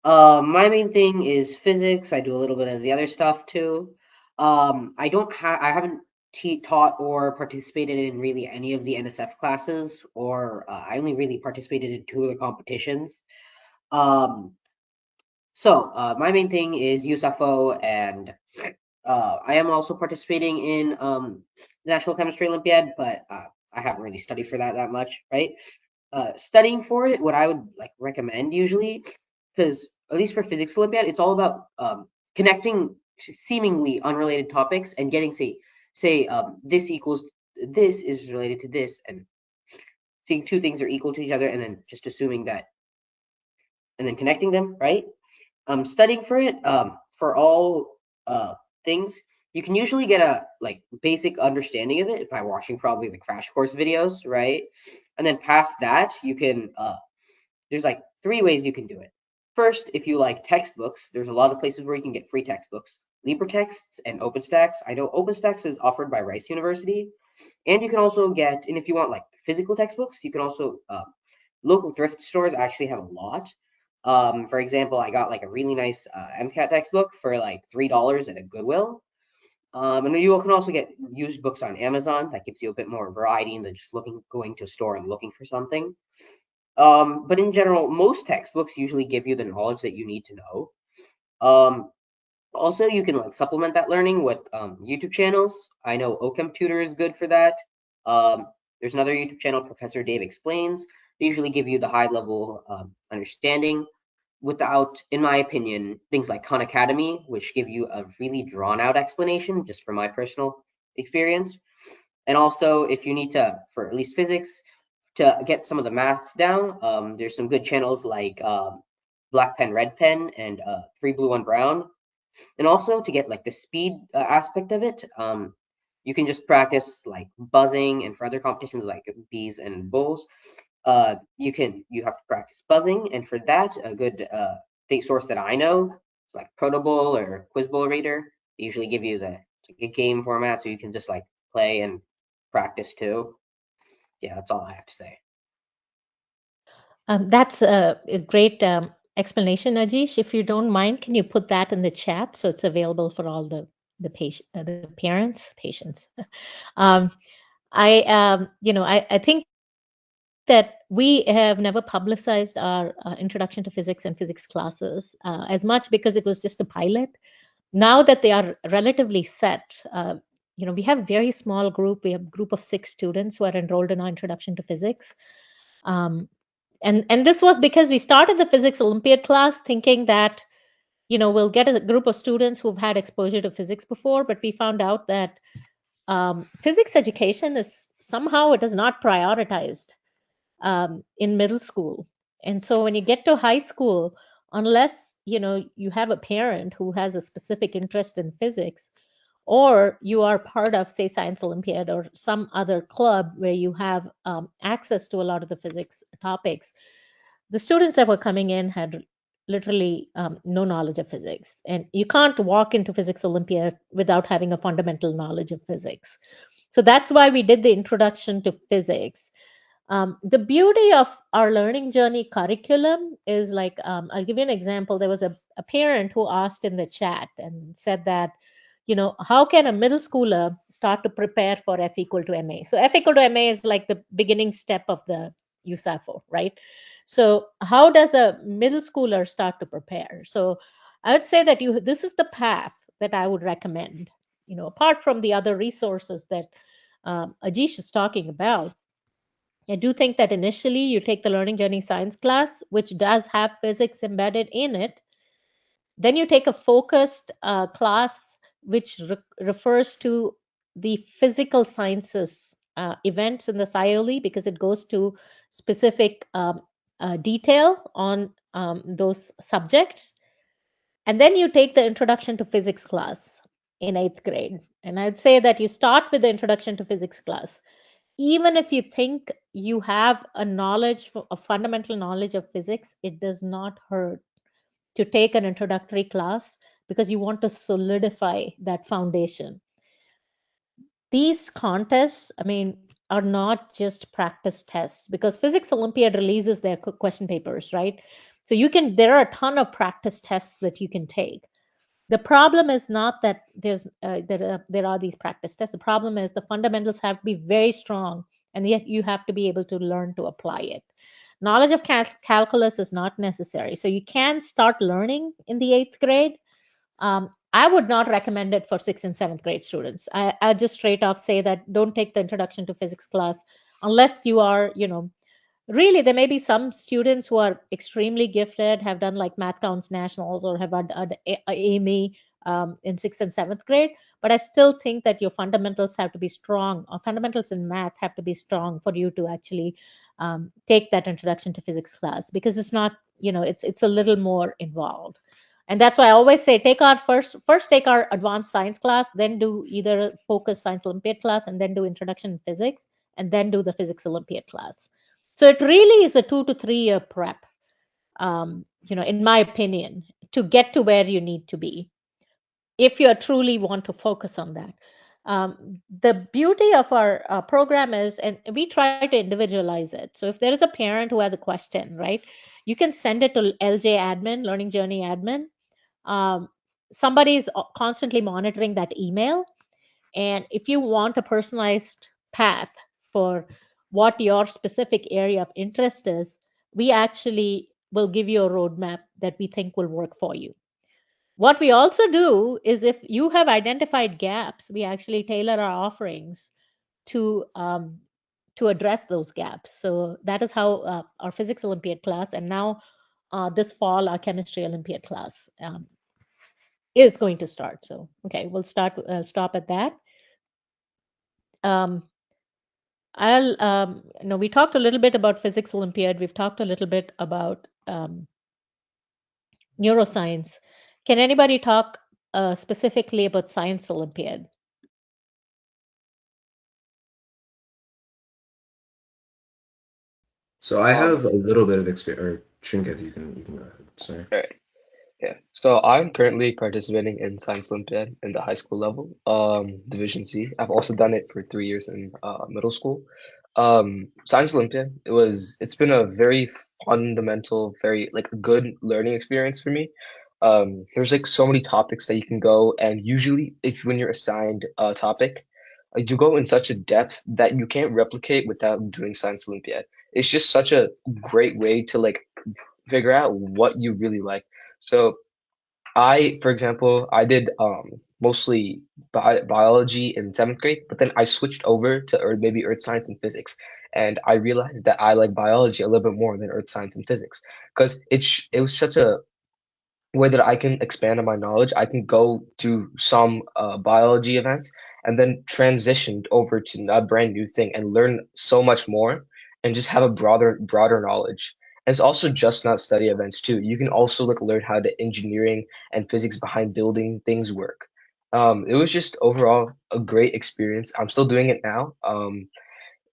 My main thing is physics. I do a little bit of the other stuff too. I haven't taught or participated in really any of the NSF classes, or I only really participated in two of the competitions. Um, my main thing is USFO, and I am also participating in National Chemistry Olympiad, but I haven't really studied for that much, right? Studying for it, what I would like recommend usually, because at least for physics Olympiad, it's all about connecting seemingly unrelated topics and getting say this equals this is related to this, and seeing two things are equal to each other, and then just assuming that, and then connecting them, right? Studying for it, for all things, you can usually get a like basic understanding of it by watching probably the crash course videos, right? And then past that, you can there's like three ways you can do it. First, if you like textbooks, there's a lot of places where you can get free textbooks. LibreTexts and OpenStax. I know OpenStax is offered by Rice University, and you can also get, and if you want like physical textbooks, you can also local thrift stores actually have a lot. For example, I got like a really nice MCAT textbook for like $3 at a Goodwill. And you can also get used books on Amazon. That gives you a bit more variety than just going to a store and looking for something. But in general, most textbooks usually give you the knowledge that you need to know. Also, you can like supplement that learning with YouTube channels. I know OChem Tutor is good for that. Um, there's another YouTube channel, Professor Dave Explains. They usually give you the high level understanding without, in my opinion, things like Khan Academy, which give you a really drawn out explanation, just from my personal experience. And also, if you need to, for at least physics, to get some of the math down, there's some good channels like Black Pen, Red Pen, and Three Blue, One Brown. And also to get like the speed aspect of it, you can just practice like buzzing, and for other competitions like bees and bulls, you have to practice buzzing, and for that, a good date source that I know is like Protoball or Quizbowl Reader. They usually give you the like a game format, so you can just like play and practice too. Yeah, that's all I have to say. That's a great explanation, Ajish. If you don't mind, can you put that in the chat so it's available for all the parents, patients? um, I think that we have never publicized our introduction to physics and physics classes as much because it was just a pilot. Now that they are relatively set, we have a very small group. We have a group of 6 students who are enrolled in our introduction to physics. And this was because we started the physics Olympiad class thinking that, we'll get a group of students who've had exposure to physics before, but we found out that physics education is somehow it is not prioritized in middle school. And so when you get to high school, unless you have a parent who has a specific interest in physics, or you are part of, say, Science Olympiad or some other club where you have access to a lot of the physics topics, the students that were coming in had literally no knowledge of physics. And you can't walk into Physics Olympiad without having a fundamental knowledge of physics. So that's why we did the introduction to physics. The beauty of our learning journey curriculum is like, I'll give you an example. There was a parent who asked in the chat and said that, how can a middle schooler start to prepare for F equal to MA? So F equal to MA is like the beginning step of the USAFO, right? So how does a middle schooler start to prepare? So I would say that this is the path that I would recommend, apart from the other resources that Ajish is talking about. I do think that initially you take the Learning Journey Science class, which does have physics embedded in it. Then you take a focused class, which refers to the physical sciences events in the SciOLE, because it goes to specific detail on those subjects. And then you take the Introduction to Physics class in 8th grade. And I'd say that you start with the Introduction to Physics class. Even if you think you have a fundamental knowledge of physics, it does not hurt to take an introductory class because you want to solidify that foundation. These contests, are not just practice tests, because Physics Olympiad releases their question papers, right? So there are a ton of practice tests that you can take. The problem is not that there are these practice tests. The problem is the fundamentals have to be very strong, and yet you have to be able to learn to apply it. Knowledge of calculus is not necessary. So you can start learning in the 8th grade. I would not recommend it for 6th and 7th grade students. I just straight off say that don't take the introduction to physics class unless you are, really, there may be some students who are extremely gifted, have done like Math Counts Nationals or have done AME in 6th and 7th grade. But I still think that your fundamentals have to be strong, or fundamentals in math have to be strong for you to actually take that introduction to physics class, because it's not, it's a little more involved. And that's why I always say first take our advanced science class, then do either focus Science Olympiad class, and then do introduction in physics, and then do the Physics Olympiad class. So it really is a 2 to 3 year prep, in my opinion, to get to where you need to be, if you truly want to focus on that. The beauty of our program is, and we try to individualize it. So if there is a parent who has a question, right, you can send it to LJ admin, Learning Journey admin. Somebody is constantly monitoring that email. And if you want a personalized path for what your specific area of interest is, we actually will give you a roadmap that we think will work for you. What we also do is if you have identified gaps, we actually tailor our offerings to address those gaps. So that is how our physics Olympiad class, and now this fall our chemistry Olympiad class is going to start. So okay, we'll stop at that. Um, we talked a little bit about physics Olympiad. We've talked a little bit about neuroscience. Can anybody talk specifically about science Olympiad? So I have a little bit of experience. Or Trinket, you can go ahead. Sorry. Right. Yeah. So I'm currently participating in Science Olympiad in the high school level, Division C. I've also done it for 3 years in middle school. Science Olympiad, it's been a very fundamental, very like good learning experience for me. There's like so many topics that you can go, and usually if when you're assigned a topic, you go in such a depth that you can't replicate without doing Science Olympiad. It's just such a great way to like figure out what you really like. So for example, I did mostly biology in seventh grade, but then I switched over to maybe earth science and physics, and I realized that I like biology a little bit more than earth science and physics because it was such a way that I can expand on my knowledge. I can go to some biology events and then transition over to a brand new thing and learn so much more and just have a broader knowledge. And it's also just not study events too. You can also like learn how the engineering and physics behind building things work. It was just overall a great experience. I'm still doing it now.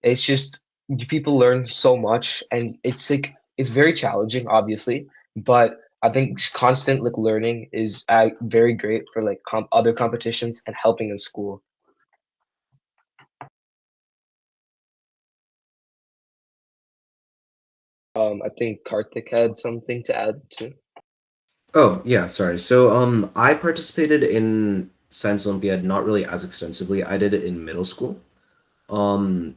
It's just people learn so much, and it's very challenging, obviously, but I think just constant like learning is very great for like other competitions and helping in school. I think Karthik had something to add too. Oh, yeah, sorry. So, I participated in Science Olympiad not really as extensively. I did it in middle school. Um,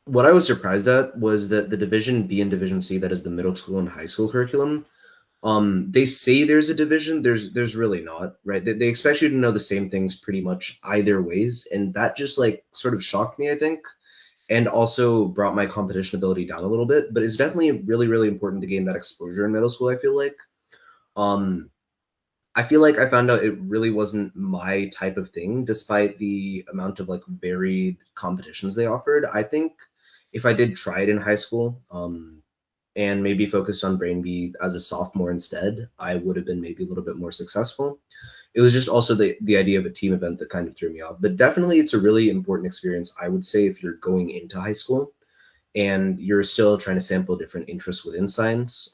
what I was surprised at was that the Division B and Division C, that is the middle school and high school curriculum, they say there's a division. There's really not, right? They expect you to know the same things pretty much either ways, and that just like sort of shocked me, I think, and also brought my competition ability down a little bit. But it's definitely really, really important to gain that exposure in middle school, I feel like. Um, I feel like I found out it really wasn't my type of thing, despite the amount of like varied competitions they offered. I think if I did try it in high school, and maybe focused on Brain B as a sophomore instead, I would have been maybe a little bit more successful. It was just also the idea of a team event that kind of threw me off. But definitely, it's a really important experience, I would say, if you're going into high school and you're still trying to sample different interests within science.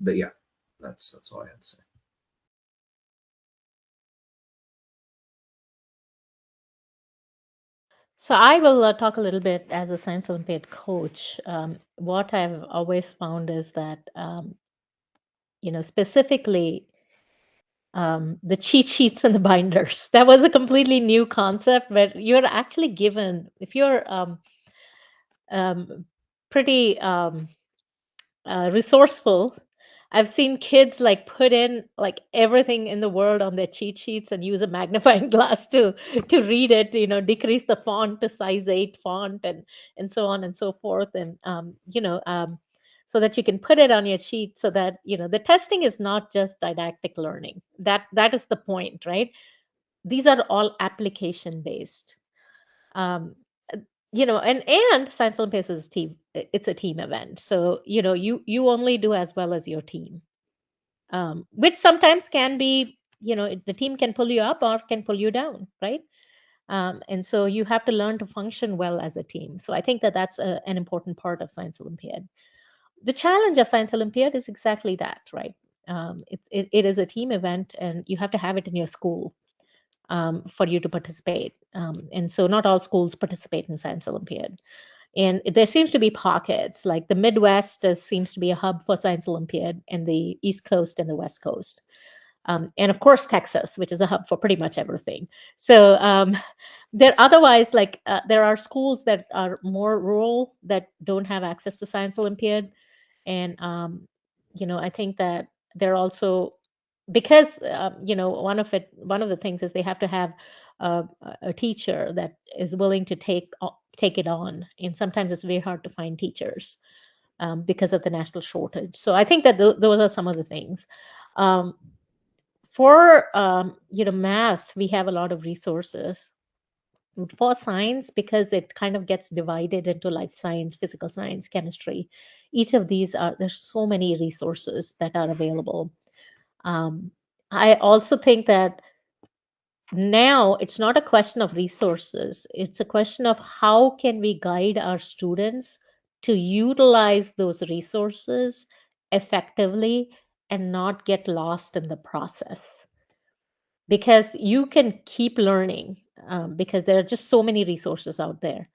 But yeah, that's all I had to say. So I will talk a little bit as a Science Olympiad coach. What I've always found is that, specifically the cheat sheets and the binders. That was a completely new concept where you're actually given, if you're pretty resourceful. I've seen kids like put in like everything in the world on their cheat sheets and use a magnifying glass to read it, decrease the font to size 8 font and so on and so forth. And so that you can put it on your sheet so that the testing is not just didactic learning. That is the point, right? These are all application based. Um, and Science Olympics is team. It's a team event, so you only do as well as your team, which sometimes can be, the team can pull you up or can pull you down, right? And so you have to learn to function well as a team. So I think that that's an important part of Science Olympiad. The challenge of Science Olympiad is exactly that, right? It is a team event, and you have to have it in your school for you to participate. And so not all schools participate in Science Olympiad. And there seems to be pockets, like the Midwest seems to be a hub for Science Olympiad, and the East Coast and the West Coast. And of course, Texas, which is a hub for pretty much everything. So there otherwise, like there are schools that are more rural that don't have access to Science Olympiad. And I think that they're also, because one of the things is they have to have a teacher that is willing to take it on, and sometimes it's very hard to find teachers because of the national shortage. So I think that those are some of the things. um, for math, we have a lot of resources. For science, because it kind of gets divided into life science, physical science, chemistry, each of these there's so many resources that are available. um, I also think that now it's not a question of resources, it's a question of how can we guide our students to utilize those resources effectively and not get lost in the process, because you can keep learning, because there are just so many resources out there.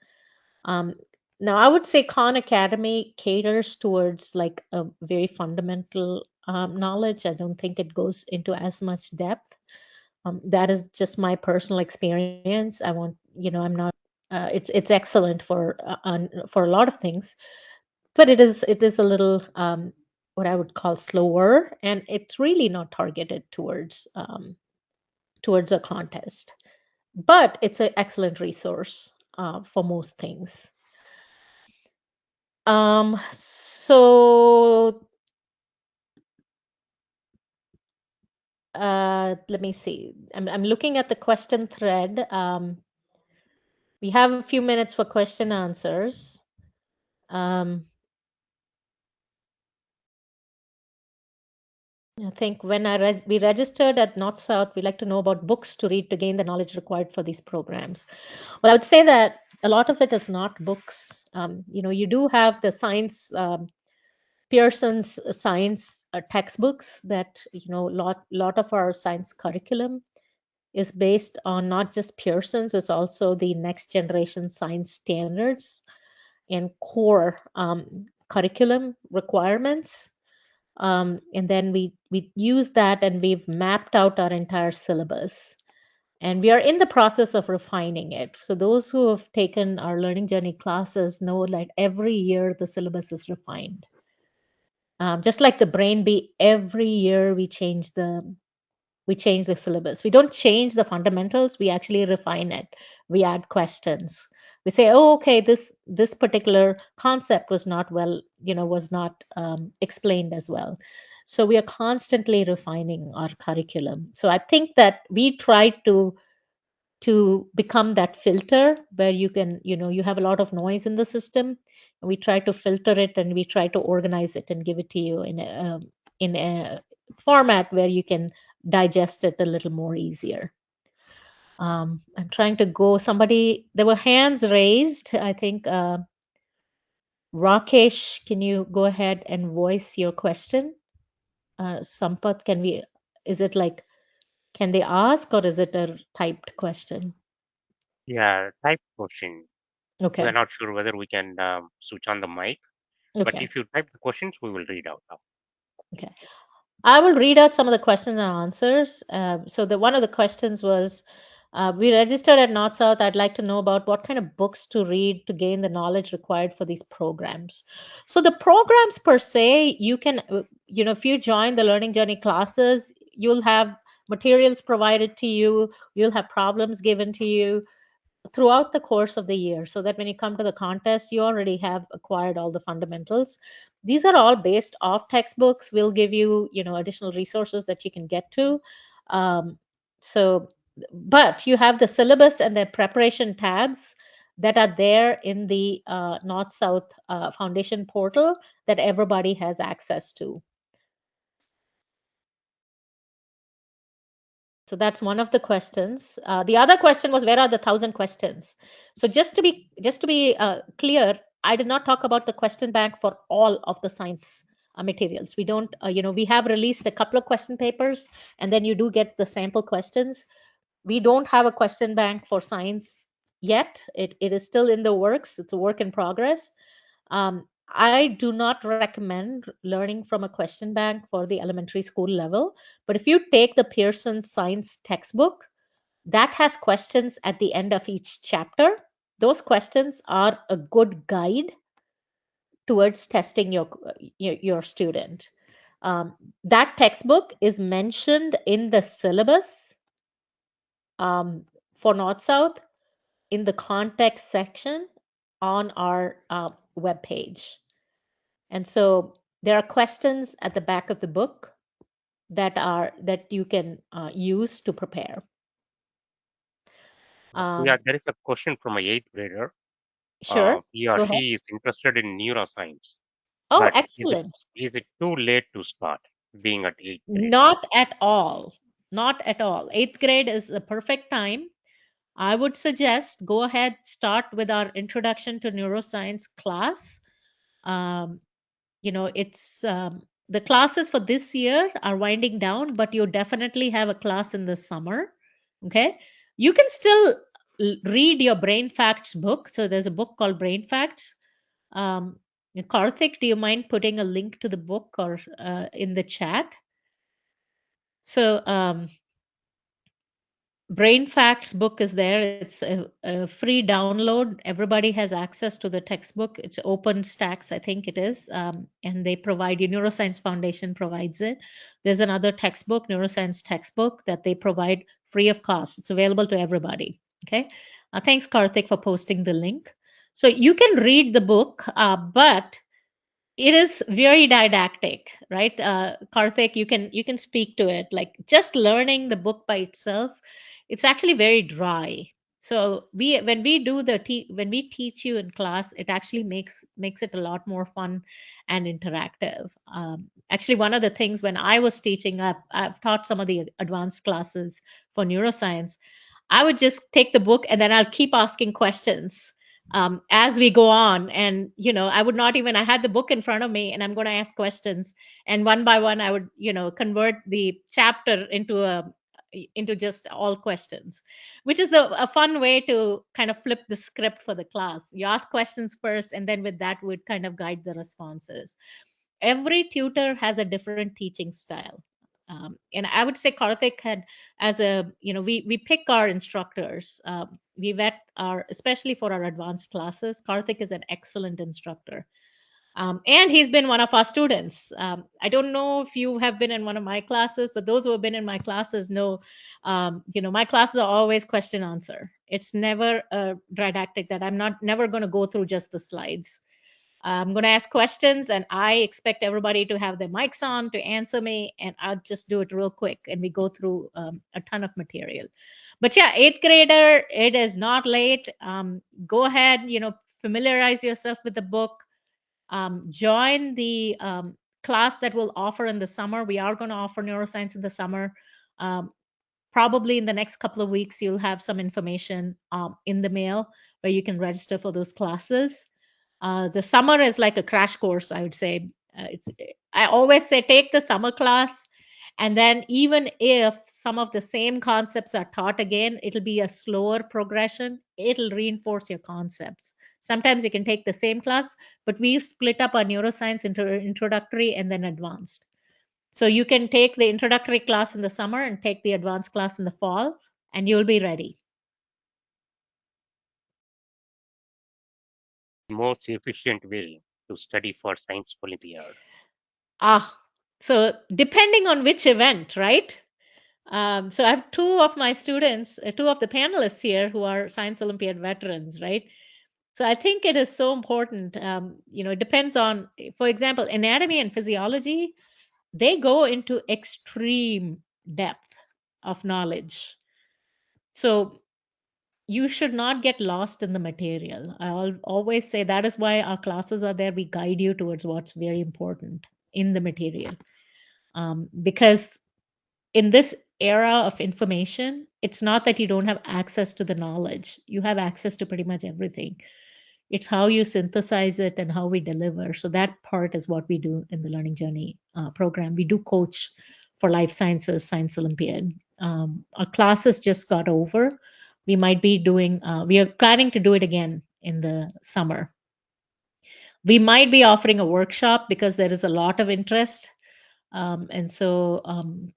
um, Now I would say Khan Academy caters towards like a very fundamental knowledge. I don't think it goes into as much depth. That is just my personal experience. I want, I'm not. It's excellent for a lot of things, but it is a little what I would call slower, and it's really not targeted towards a contest. But it's an excellent resource for most things. So let me see. I'm looking at the question thread. We have a few minutes for question answers. Um, I think when we registered at NorthSouth, we like to know about books to read to gain the knowledge required for these programs. Well, I would say that a lot of it is not books. You do have the science, Pearson's science textbooks that, lot of our science curriculum is based on not just Pearson's, it's also the next generation science standards and core curriculum requirements. And then we use that, and we've mapped out our entire syllabus. And we are in the process of refining it. So those who have taken our learning journey classes know that every year the syllabus is refined. Just like the brain bee, every year we change the syllabus. We don't change the fundamentals, we actually refine it. We add questions. We say, oh, okay, this particular concept was not explained as well. So we are constantly refining our curriculum. So I think that we try to become that filter where you have a lot of noise in the system, and we try to filter it, and we try to organize it and give it to you in a format where you can digest it a little more easier. I'm trying to go. There were hands raised. I think Rakesh, can you go ahead and voice your question? Sampath, is it like, can they ask, or is it a typed question? Yeah, type question. We're Okay. not sure whether we can switch on the mic, but Okay. if you type the questions, we will read out. Okay. I will read out some of the questions and answers. So one of the questions was, we registered at North South. I'd like to know about what kind of books to read to gain the knowledge required for these programs. So the programs per se, you can, if you join the learning journey classes, you'll have materials provided to you. You'll have problems given to you throughout the course of the year, so that when you come to the contest, you already have acquired all the fundamentals. These are all based off textbooks. We'll give you, additional resources that you can get to. um, so but you have the syllabus and the preparation tabs that are there in the North South Foundation portal that everybody has access to. So that's one of the questions. The other question was, where are the 1,000 questions? So just to be clear, I did not talk about the question bank for all of the science materials. We don't, we have released a couple of question papers, and then you do get the sample questions. We don't have a question bank for science yet. It is still in the works. It's a work in progress. I do not recommend learning from a question bank for the elementary school level. But if you take the Pearson Science textbook, that has questions at the end of each chapter. Those questions are a good guide towards testing your student. That textbook is mentioned in the syllabus for North South in the context section on our web page. And so there are questions at the back of the book that you can use to prepare. Yeah, there is a question from a eighth grader. Sure, He or go ahead. she is interested in neuroscience, Oh, but excellent. is it too late to start being at eighth grade? Not at all. Not at all. Eighth grade is the perfect time. I would suggest go ahead, start with our introduction to neuroscience class. Um, it's the classes for this year are winding down, but you definitely have a class in the summer. Okay. You can still read your Brain Facts book. So there's a book called Brain Facts. Um, Karthik, do you mind putting a link to the book or in the chat? So Brain Facts book is there. It's a free download. Everybody has access to the textbook. It's OpenStax, I think it is, and they provide you. Neuroscience Foundation provides it. There's another textbook, neuroscience textbook, that they provide free of cost. It's available to everybody. Okay. Thanks, Karthik, for posting the link. So you can read the book, but it is very didactic, right? Karthik, you can speak to it. Like just learning the book by itself, it's actually very dry. So when we do when we teach you in class, it actually makes it a lot more fun and interactive. Actually, one of the things when I was teaching, I've taught some of the advanced classes for neuroscience. I would just take the book and then I'll keep asking questions as we go on. And, I would not even, I had the book in front of me and I'm going to ask questions. And one by one, I would, convert the chapter into just all questions, which is a fun way to kind of flip the script for the class. You ask questions first, and then with that would kind of guide the responses. Every tutor has a different teaching style. And I would say Karthik had, as a, we pick our instructors. We vet especially for our advanced classes. Karthik is an excellent instructor. And he's been one of our students. I don't know if you have been in one of my classes, but those who have been in my classes know, my classes are always question answer. It's never didactic that I'm never going to go through just the slides. I'm going to ask questions, and I expect everybody to have their mics on to answer me, and I'll just do it real quick. And we go through a ton of material. But yeah, eighth grader, it is not late. Go ahead, familiarize yourself with the book. Join the class that we'll offer in the summer. We are going to offer neuroscience in the summer. Um, Probably in the next couple of weeks, you'll have some information in the mail where you can register for those classes. The summer is like a crash course, I would say. I always say take the summer class, and then even if some of the same concepts are taught again, it'll be a slower progression. It'll reinforce your concepts. Sometimes you can take the same class, but we split up our neuroscience into introductory and then advanced. So you can take the introductory class in the summer and take the advanced class in the fall, and you'll be ready. Most efficient way to study for science Olympiad? So depending on which event, right? So I have two of my students, two of the panelists here who are Science Olympiad veterans, right? So I think it is so important. It depends on, for example, anatomy and physiology, they go into extreme depth of knowledge. So you should not get lost in the material. I'll always say that is why our classes are there. We guide you towards what's very important in the material. Because in this era of information, it's not that you don't have access to the knowledge. You have access to pretty much everything. It's how you synthesize it and how we deliver. So that part is what we do in the Learning Journey program. We do coach for Life Sciences, Science Olympiad. Our classes just got over. We might be doing, we are planning to do it again in the summer. We might be offering a workshop because there is a lot of interest. And so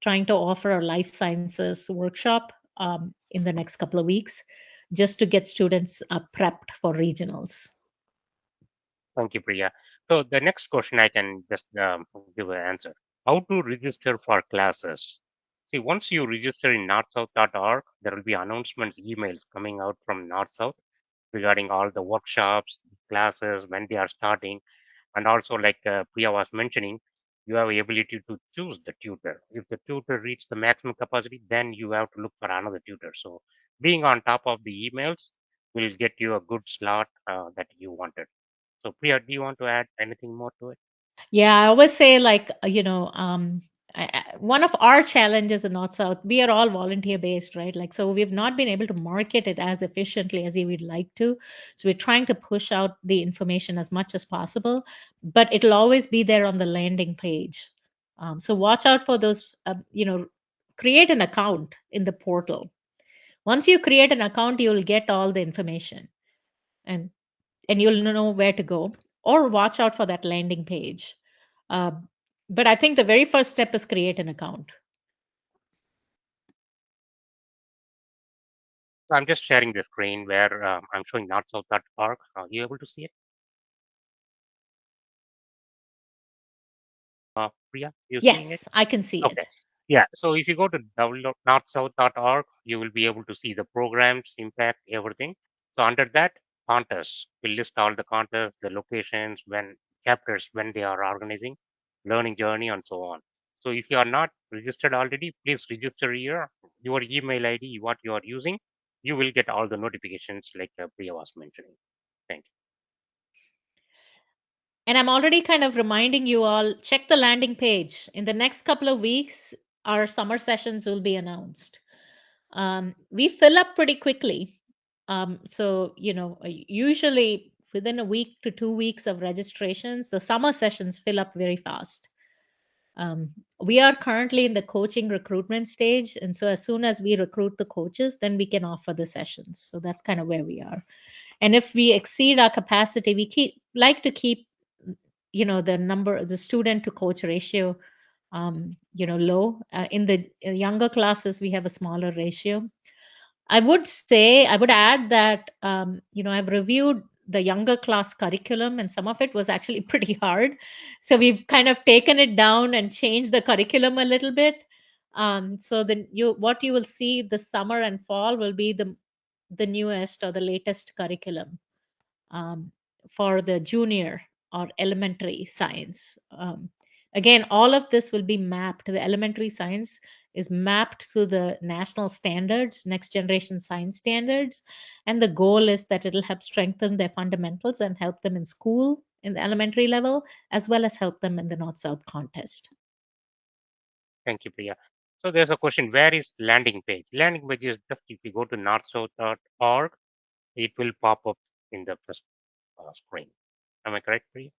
trying to offer a life sciences workshop in the next couple of weeks just to get students prepped for regionals. Thank you, Priya. So the next question I can just give an answer. How to register for classes? See, once you register in northsouth.org, there will be announcements, emails coming out from NorthSouth regarding all the workshops, classes, when they are starting, and also like Priya was mentioning, you have ability to choose the tutor. If the tutor reaches the maximum capacity, then you have to look for another tutor. So being on top of the emails will get you a good slot that you wanted. So Priya, do you want to add anything more to it? Yeah, I always say like one of our challenges in North South, we are all volunteer based, right? Like so we've not been able to market it as efficiently as we would like to. So we're trying to push out the information as much as possible, but it'll always be there on the landing page. So watch out for those. Create an account in the portal. Once you create an account, you'll get all the information, and you'll know where to go, or watch out for that landing page. uh, but I think the very first step is create an account. So I'm just sharing the screen where I'm showing northsouth.org. Are you able to see it? Priya, you seeing it? Yes, I can see Okay. it. Yeah. So if you go to northsouth.org, you will be able to see the programs, impact, everything. So under that, contests will list all the contests, the locations, when chapters, when they are organizing, learning journey, and so on. So if you are not registered already, please register here. Your email ID, what you are using, you will get all the notifications like Priya was mentioning. Thank you. And I'm already kind of reminding you all, check the landing page. In the next couple of weeks, our summer sessions will be announced. We fill up pretty quickly. So, usually within a week to 2 weeks of registrations, the summer sessions fill up very fast. We are currently in the coaching recruitment stage. And so as soon as we recruit the coaches, then we can offer the sessions. So that's kind of where we are. And if we exceed our capacity, we like to keep, the student to coach ratio, low. In the younger classes, we have a smaller ratio. I would add that, I've reviewed the younger class curriculum, and some of it was actually pretty hard. So we've kind of taken it down and changed the curriculum a little bit. So what you will see this summer and fall will be the newest or the latest curriculum, um, for the junior or elementary science. Again, all of this will be mapped. The elementary science is mapped to the national standards, next generation science standards. And the goal is that it'll help strengthen their fundamentals and help them in school in the elementary level, as well as help them in the North South contest. Thank you, Priya. So there's a question, where is landing page? Landing page is just if you go to northsouth.org, it will pop up in the first screen. Am I correct, Priya?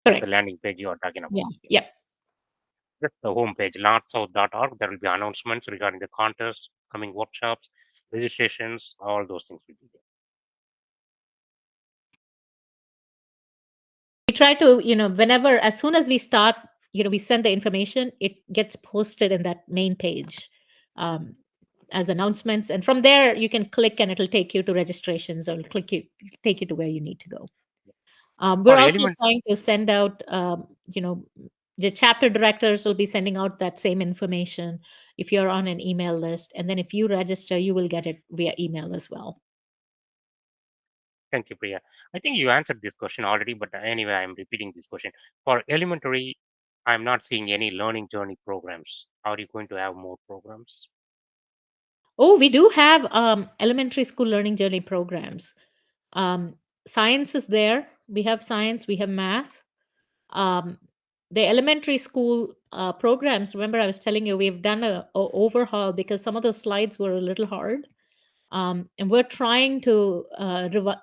That's the Correct. landing page you are talking about. Yeah. Yes. Yeah. That's the home page, northsouth.org. There will be announcements regarding the contests, coming workshops, registrations, all those things will be there. We try to, whenever, as soon as we start, we send the information, it gets posted in that main page, um, as announcements. And from there, you can click and it'll take you to registrations, or take you to where you need to go. We're For also element, trying to send out, the chapter directors will be sending out that same information if you're on an email list. And then if you register, you will get it via email as well. thank you, Priya. I think you answered this question already, but anyway, I'm repeating this question. For elementary, I'm not seeing any learning journey programs. Are you going to have more programs? Oh, we do have elementary school learning journey programs. Um, Science is there. We have science, we have math. Um, the elementary school programs, remember I was telling you, we've done a overhaul because some of those slides were a little hard. And we're trying to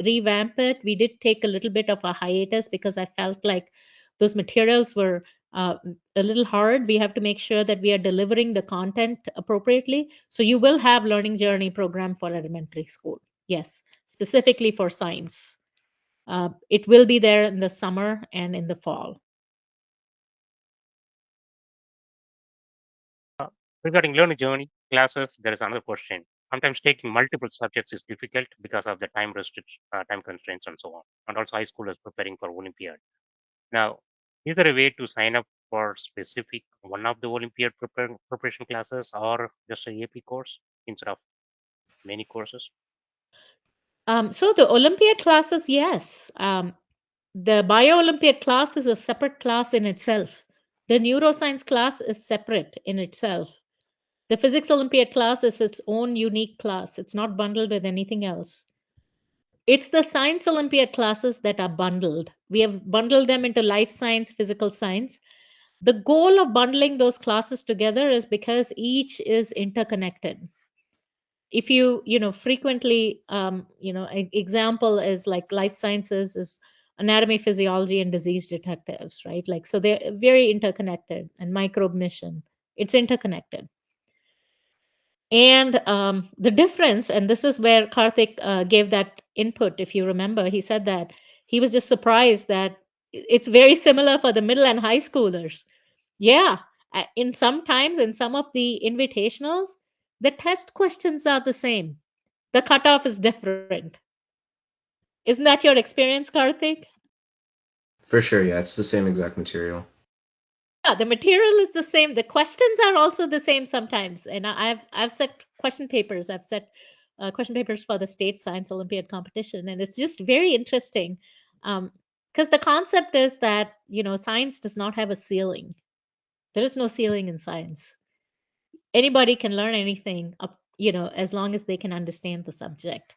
revamp it. We did take a little bit of a hiatus because I felt like those materials were a little hard. We have to make sure that we are delivering the content appropriately. So you will have learning journey program for elementary school. Yes, specifically for science. It will be there in the summer and in the fall. Regarding learning journey classes, there is another question. Sometimes taking multiple subjects is difficult because of the time constraints, and so on. And also, high school is preparing for Olympiad. Now, is there a way to sign up for specific one of the Olympiad preparation classes or just a AP course instead of many courses? So the Olympiad classes, yes. The Bio Olympiad class is a separate class in itself. The neuroscience class is separate in itself. The physics Olympiad class is its own unique class. It's not bundled with anything else. It's the science Olympiad classes that are bundled. We have bundled them into life science, physical science. The goal of bundling those classes together is because each is interconnected. If frequently, example is like life sciences is anatomy, physiology, and disease detectives, right? Like, so they're very interconnected, and microbe mission, it's interconnected. And the difference, and this is where Karthik gave that input, if you remember, he said that he was just surprised that it's very similar for the middle and high schoolers. Yeah, in sometimes in some of the invitationals, the test questions are the same. The cutoff is different. Isn't that your experience, Karthik? For sure, yeah, it's the same exact material. Yeah, the material is the same. The questions are also the same sometimes. And I've set question papers. I've set question papers for the state science Olympiad competition, and it's just very interesting. Because the concept is that science does not have a ceiling. There is no ceiling in science. Anybody can learn anything up, as long as they can understand the subject.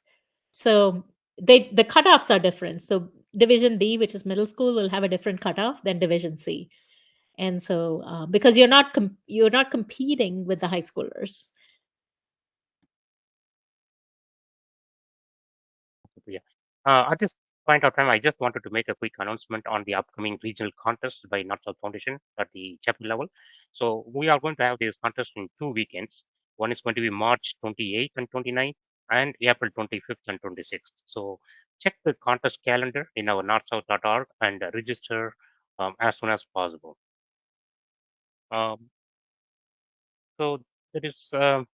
So the cutoffs are different. So Division B, which is middle school, will have a different cutoff than Division C. And so because you're not competing with the high schoolers. Yeah. At this point of time, I just wanted to make a quick announcement on the upcoming regional contest by NorthSouth Foundation at the chapter level. So we are going to have this contest in 2 weekends. One is going to be March 28th and 29th, and April 25th and 26th. So check the contest calendar in our northsouth.org and register as soon as possible. Um, so there is so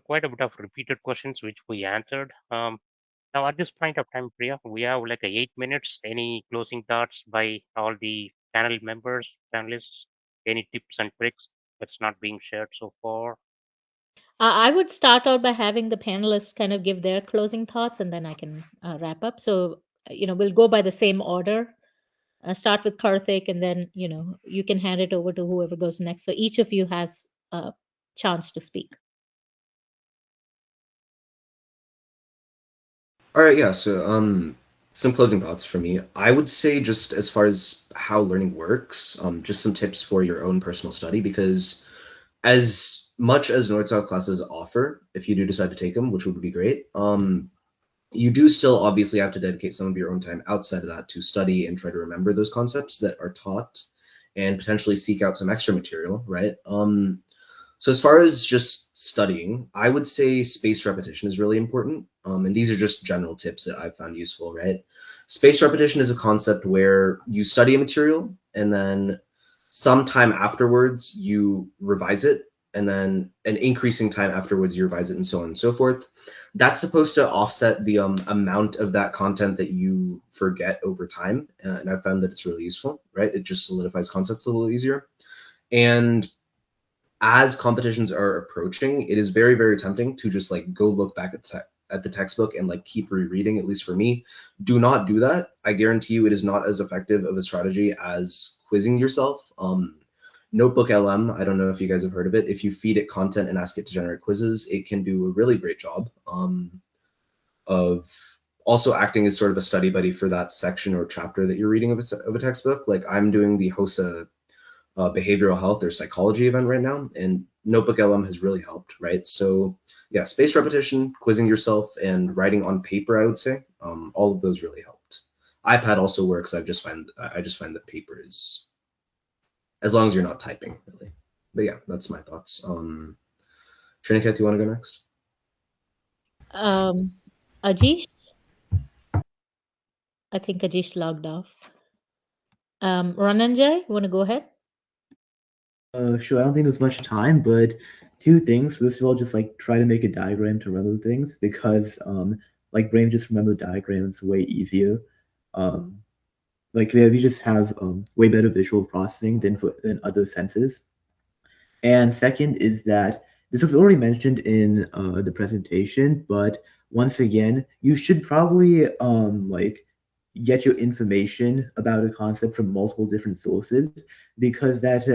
quite a bit of repeated questions which we answered. Now, at this point of time, Priya, we have like a 8 minutes. Any closing thoughts by all the panel members, panelists? Any tips and tricks that's not being shared so far? I would start out by having the panelists kind of give their closing thoughts, and then I can wrap up. So, we'll go by the same order. Start with Karthik, and then, you can hand it over to whoever goes next. So each of you has a chance to speak. All right, yeah. So, some closing thoughts for me. I would say just as far as how learning works, just some tips for your own personal study, because as much as North-South classes offer, if you do decide to take them, which would be great, you do still obviously have to dedicate some of your own time outside of that to study and try to remember those concepts that are taught and potentially seek out some extra material, right? So as far as just studying, I would say spaced repetition is really important. And these are just general tips that I've found useful, right? Spaced repetition is a concept where you study a material and then sometime afterwards you revise it, and then an increasing time afterwards you revise it, and so on and so forth. That's supposed to offset the amount of that content that you forget over time. And I found that it's really useful, right? It just solidifies concepts a little easier. And as competitions are approaching, it is very, very tempting to just like go look back at the textbook and like keep rereading, at least for me. Do not do that. I guarantee you it is not as effective of a strategy as quizzing yourself. Notebook LM, I don't know if you guys have heard of it. If you feed it content and ask it to generate quizzes, it can do a really great job of also acting as sort of a study buddy for that section or chapter that you're reading of a textbook. Like I'm doing the HOSA behavioral health or psychology event right now, and Notebook LM has really helped, right? So yeah, spaced repetition, quizzing yourself, and writing on paper, I would say, all of those really helped. iPad also works. I just find that paper is, as long as you're not typing, really. But yeah, that's my thoughts. Triniket, do you want to go next? Ajish, I think Ajish logged off. Rananjay, want to go ahead? Sure, I don't think there's much time, but two things. First of all, just like try to make a diagram to remember things, because like brain just remember diagrams way easier. Um, like we just have way better visual processing than other senses. And second is that this was already mentioned in the presentation, but once again, you should probably like get your information about a concept from multiple different sources because that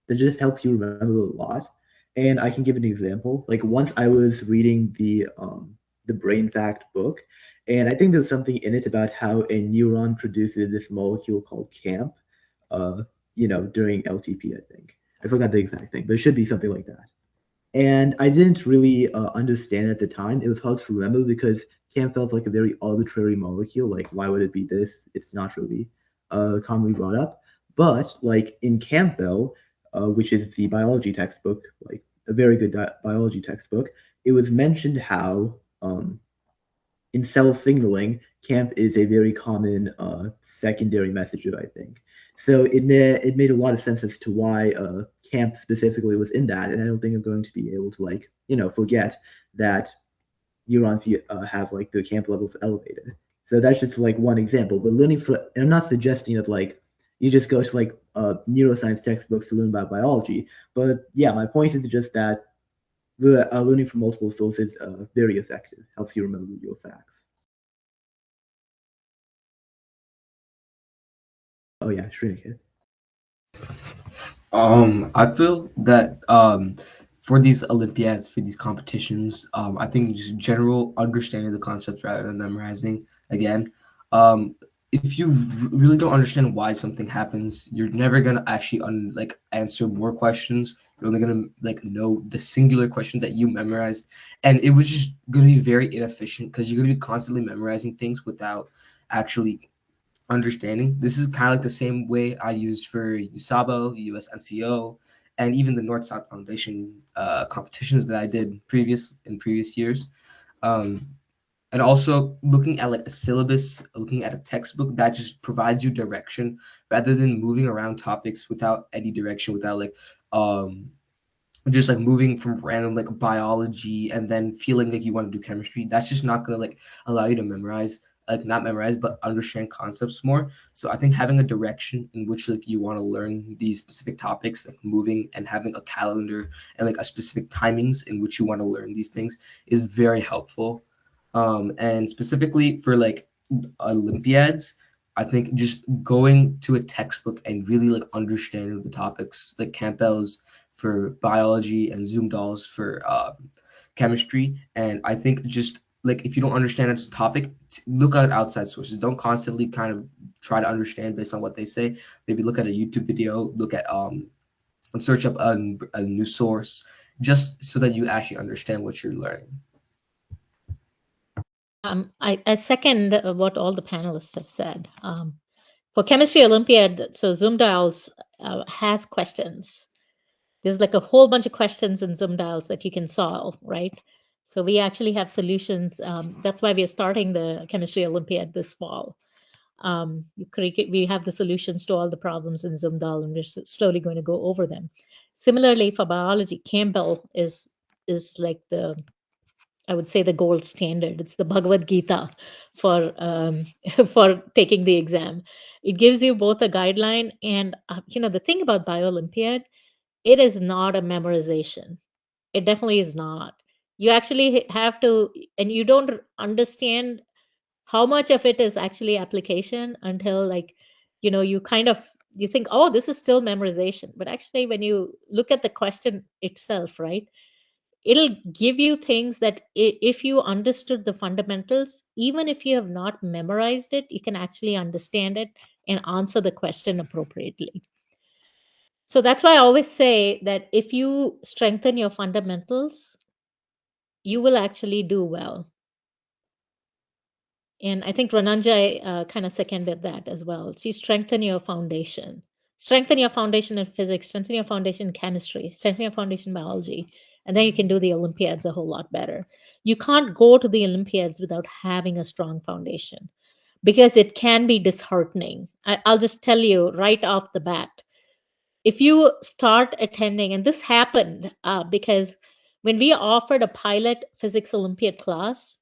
just helps you remember a lot. And I can give an example. Like once I was reading the Brain Fact book, and I think there's something in it about how a neuron produces this molecule called CAMP, uh, during LTP, I think. I forgot the exact thing, but it should be something like that. And I didn't really understand at the time. It was hard to remember because CAMP felt like a very arbitrary molecule. Like, why would it be this? It's not really commonly brought up. But like in Campbell, which is the biology textbook, like a very good biology textbook, it was mentioned how in cell signaling, CAMP is a very common secondary messenger, I think. So it made a lot of sense as to why CAMP specifically was in that, and I don't think I'm going to be able to forget that neurons have like the CAMP levels elevated. So that's just like one example. But and I'm not suggesting that like you just go to like neuroscience textbooks to learn about biology. But yeah, my point is just that the learning from multiple sources very effective. Helps you remember your facts. Oh yeah, Shriniket. I feel that for these Olympiads, for these competitions, I think just general understanding the concepts rather than memorizing. Again, if you really don't understand why something happens, you're never gonna actually answer more questions. You're only gonna know the singular question that you memorized, and it was just gonna be very inefficient because you're gonna be constantly memorizing things without actually understanding. This is kind of like the same way I used for USABO, USNCO, and even the North South Foundation competitions that I did in previous years. Um, and also looking at like a syllabus, looking at a textbook that just provides you direction rather than moving around topics without any direction, without um, just like moving from random like biology and then feeling like you want to do chemistry. That's just not gonna allow you to not memorize but understand concepts more. So I think having a direction in which you want to learn these specific topics, like moving and having a calendar and a specific timings in which you want to learn these things is very helpful. And specifically for Olympiads, I think just going to a textbook and really understanding the topics, like Campbell's for biology and Zoom dolls for chemistry. And I think just if you don't understand a topic, look at outside sources. Don't constantly kind of try to understand based on what they say. Maybe look at a YouTube video, look at and search up a new source, just so that you actually understand what you're learning. I second what all the panelists have said. For Chemistry Olympiad, so Zoom Dials has questions. There's like a whole bunch of questions in Zoom Dials that you can solve, right? So we actually have solutions. That's why we are starting the Chemistry Olympiad this fall. We have the solutions to all the problems in Zoom Dial, and we're slowly going to go over them. Similarly, for biology, Campbell is like I would say the gold standard. It's the Bhagavad Gita for for taking the exam. It gives you both a guideline and the thing about BioOlympiad, it is not a memorization. It definitely is not. You actually have to, and you don't understand how much of it is actually application until you kind of you think, oh, this is still memorization. But actually, when you look at the question itself, right? It'll give you things that if you understood the fundamentals, even if you have not memorized it, you can actually understand it and answer the question appropriately. So that's why I always say that if you strengthen your fundamentals, you will actually do well. And I think Rananjay kind of seconded that as well. So you strengthen your foundation. Strengthen your foundation in physics, strengthen your foundation in chemistry, strengthen your foundation in biology, and then you can do the Olympiads a whole lot better. You can't go to the Olympiads without having a strong foundation because it can be disheartening. I'll just tell you right off the bat. If you start attending, and this happened because when we offered a pilot physics Olympiad class,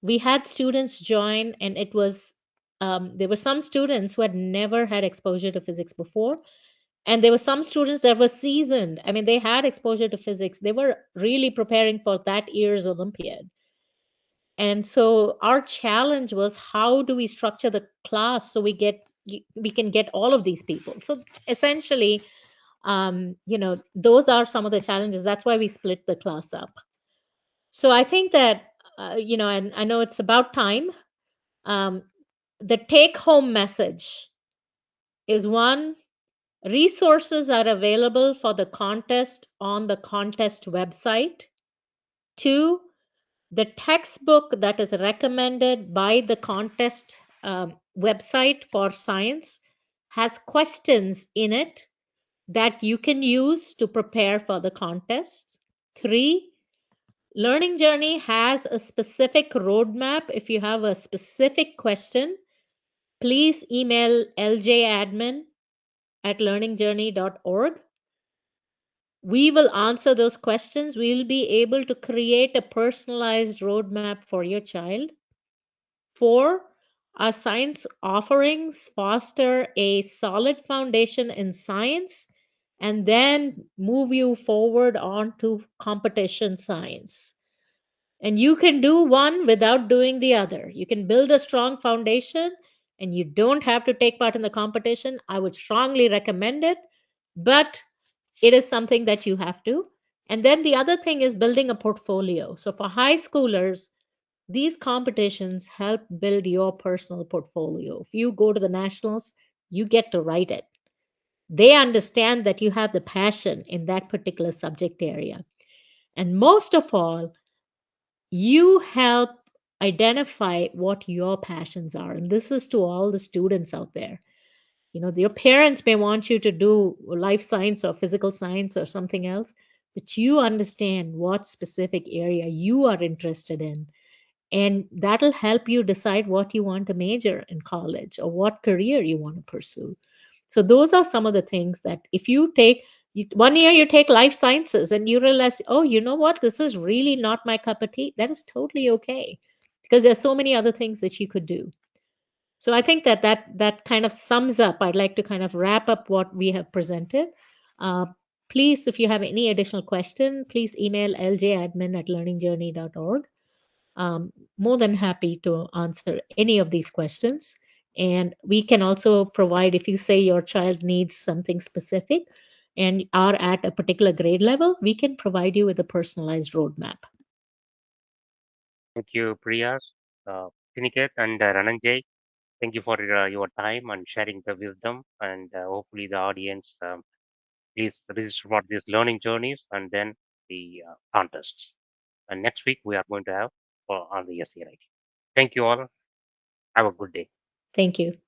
we had students join and it was there were some students who had never had exposure to physics before, and there were some students that were seasoned. I mean, they had exposure to physics. They were really preparing for that year's Olympiad. And so our challenge was, how do we structure the class so we can get all of these people? So essentially, those are some of the challenges. That's why we split the class up. So I think that, and I know it's about time. Um, the take home message is: one, resources are available for the contest on the contest website. Two, the textbook that is recommended by the contest website for science has questions in it that you can use to prepare for the contest. Three, Learning Journey has a specific roadmap. If you have a specific question, please email ljadmin@learningjourney.org. We will answer those questions. We will be able to create a personalized roadmap for your child. 4, our science offerings foster a solid foundation in science and then move you forward on to competition science. And you can do one without doing the other. You can build a strong foundation and you don't have to take part in the competition. I would strongly recommend it, but it is something that you have to. And then the other thing is building a portfolio. So for high schoolers, these competitions help build your personal portfolio. If you go to the nationals, you get to write it. They understand that you have the passion in that particular subject area. And most of all, you help identify what your passions are. And this is to all the students out there. Your parents may want you to do life science or physical science or something else, but you understand what specific area you are interested in, and that'll help you decide what you want to major in college or what career you want to pursue. So those are some of the things that if you take, one year you take life sciences and you realize, oh, you know what, this is really not my cup of tea. That is totally okay, because there's so many other things that you could do. So I think that kind of sums up. I'd like to kind of wrap up what we have presented. Uh, Please, if you have any additional question, please email ljadmin@learningjourney.org. More than happy to answer any of these questions. And we can also provide, if you say your child needs something specific and are at a particular grade level, we can provide you with a personalized roadmap. Thank you, Priyas, Tiniket, and Rananjay. Thank you for your time and sharing the wisdom. And hopefully, the audience please register for these learning journeys and then the contests. And next week, we are going to have on the SCRI. Thank you all. Have a good day. Thank you.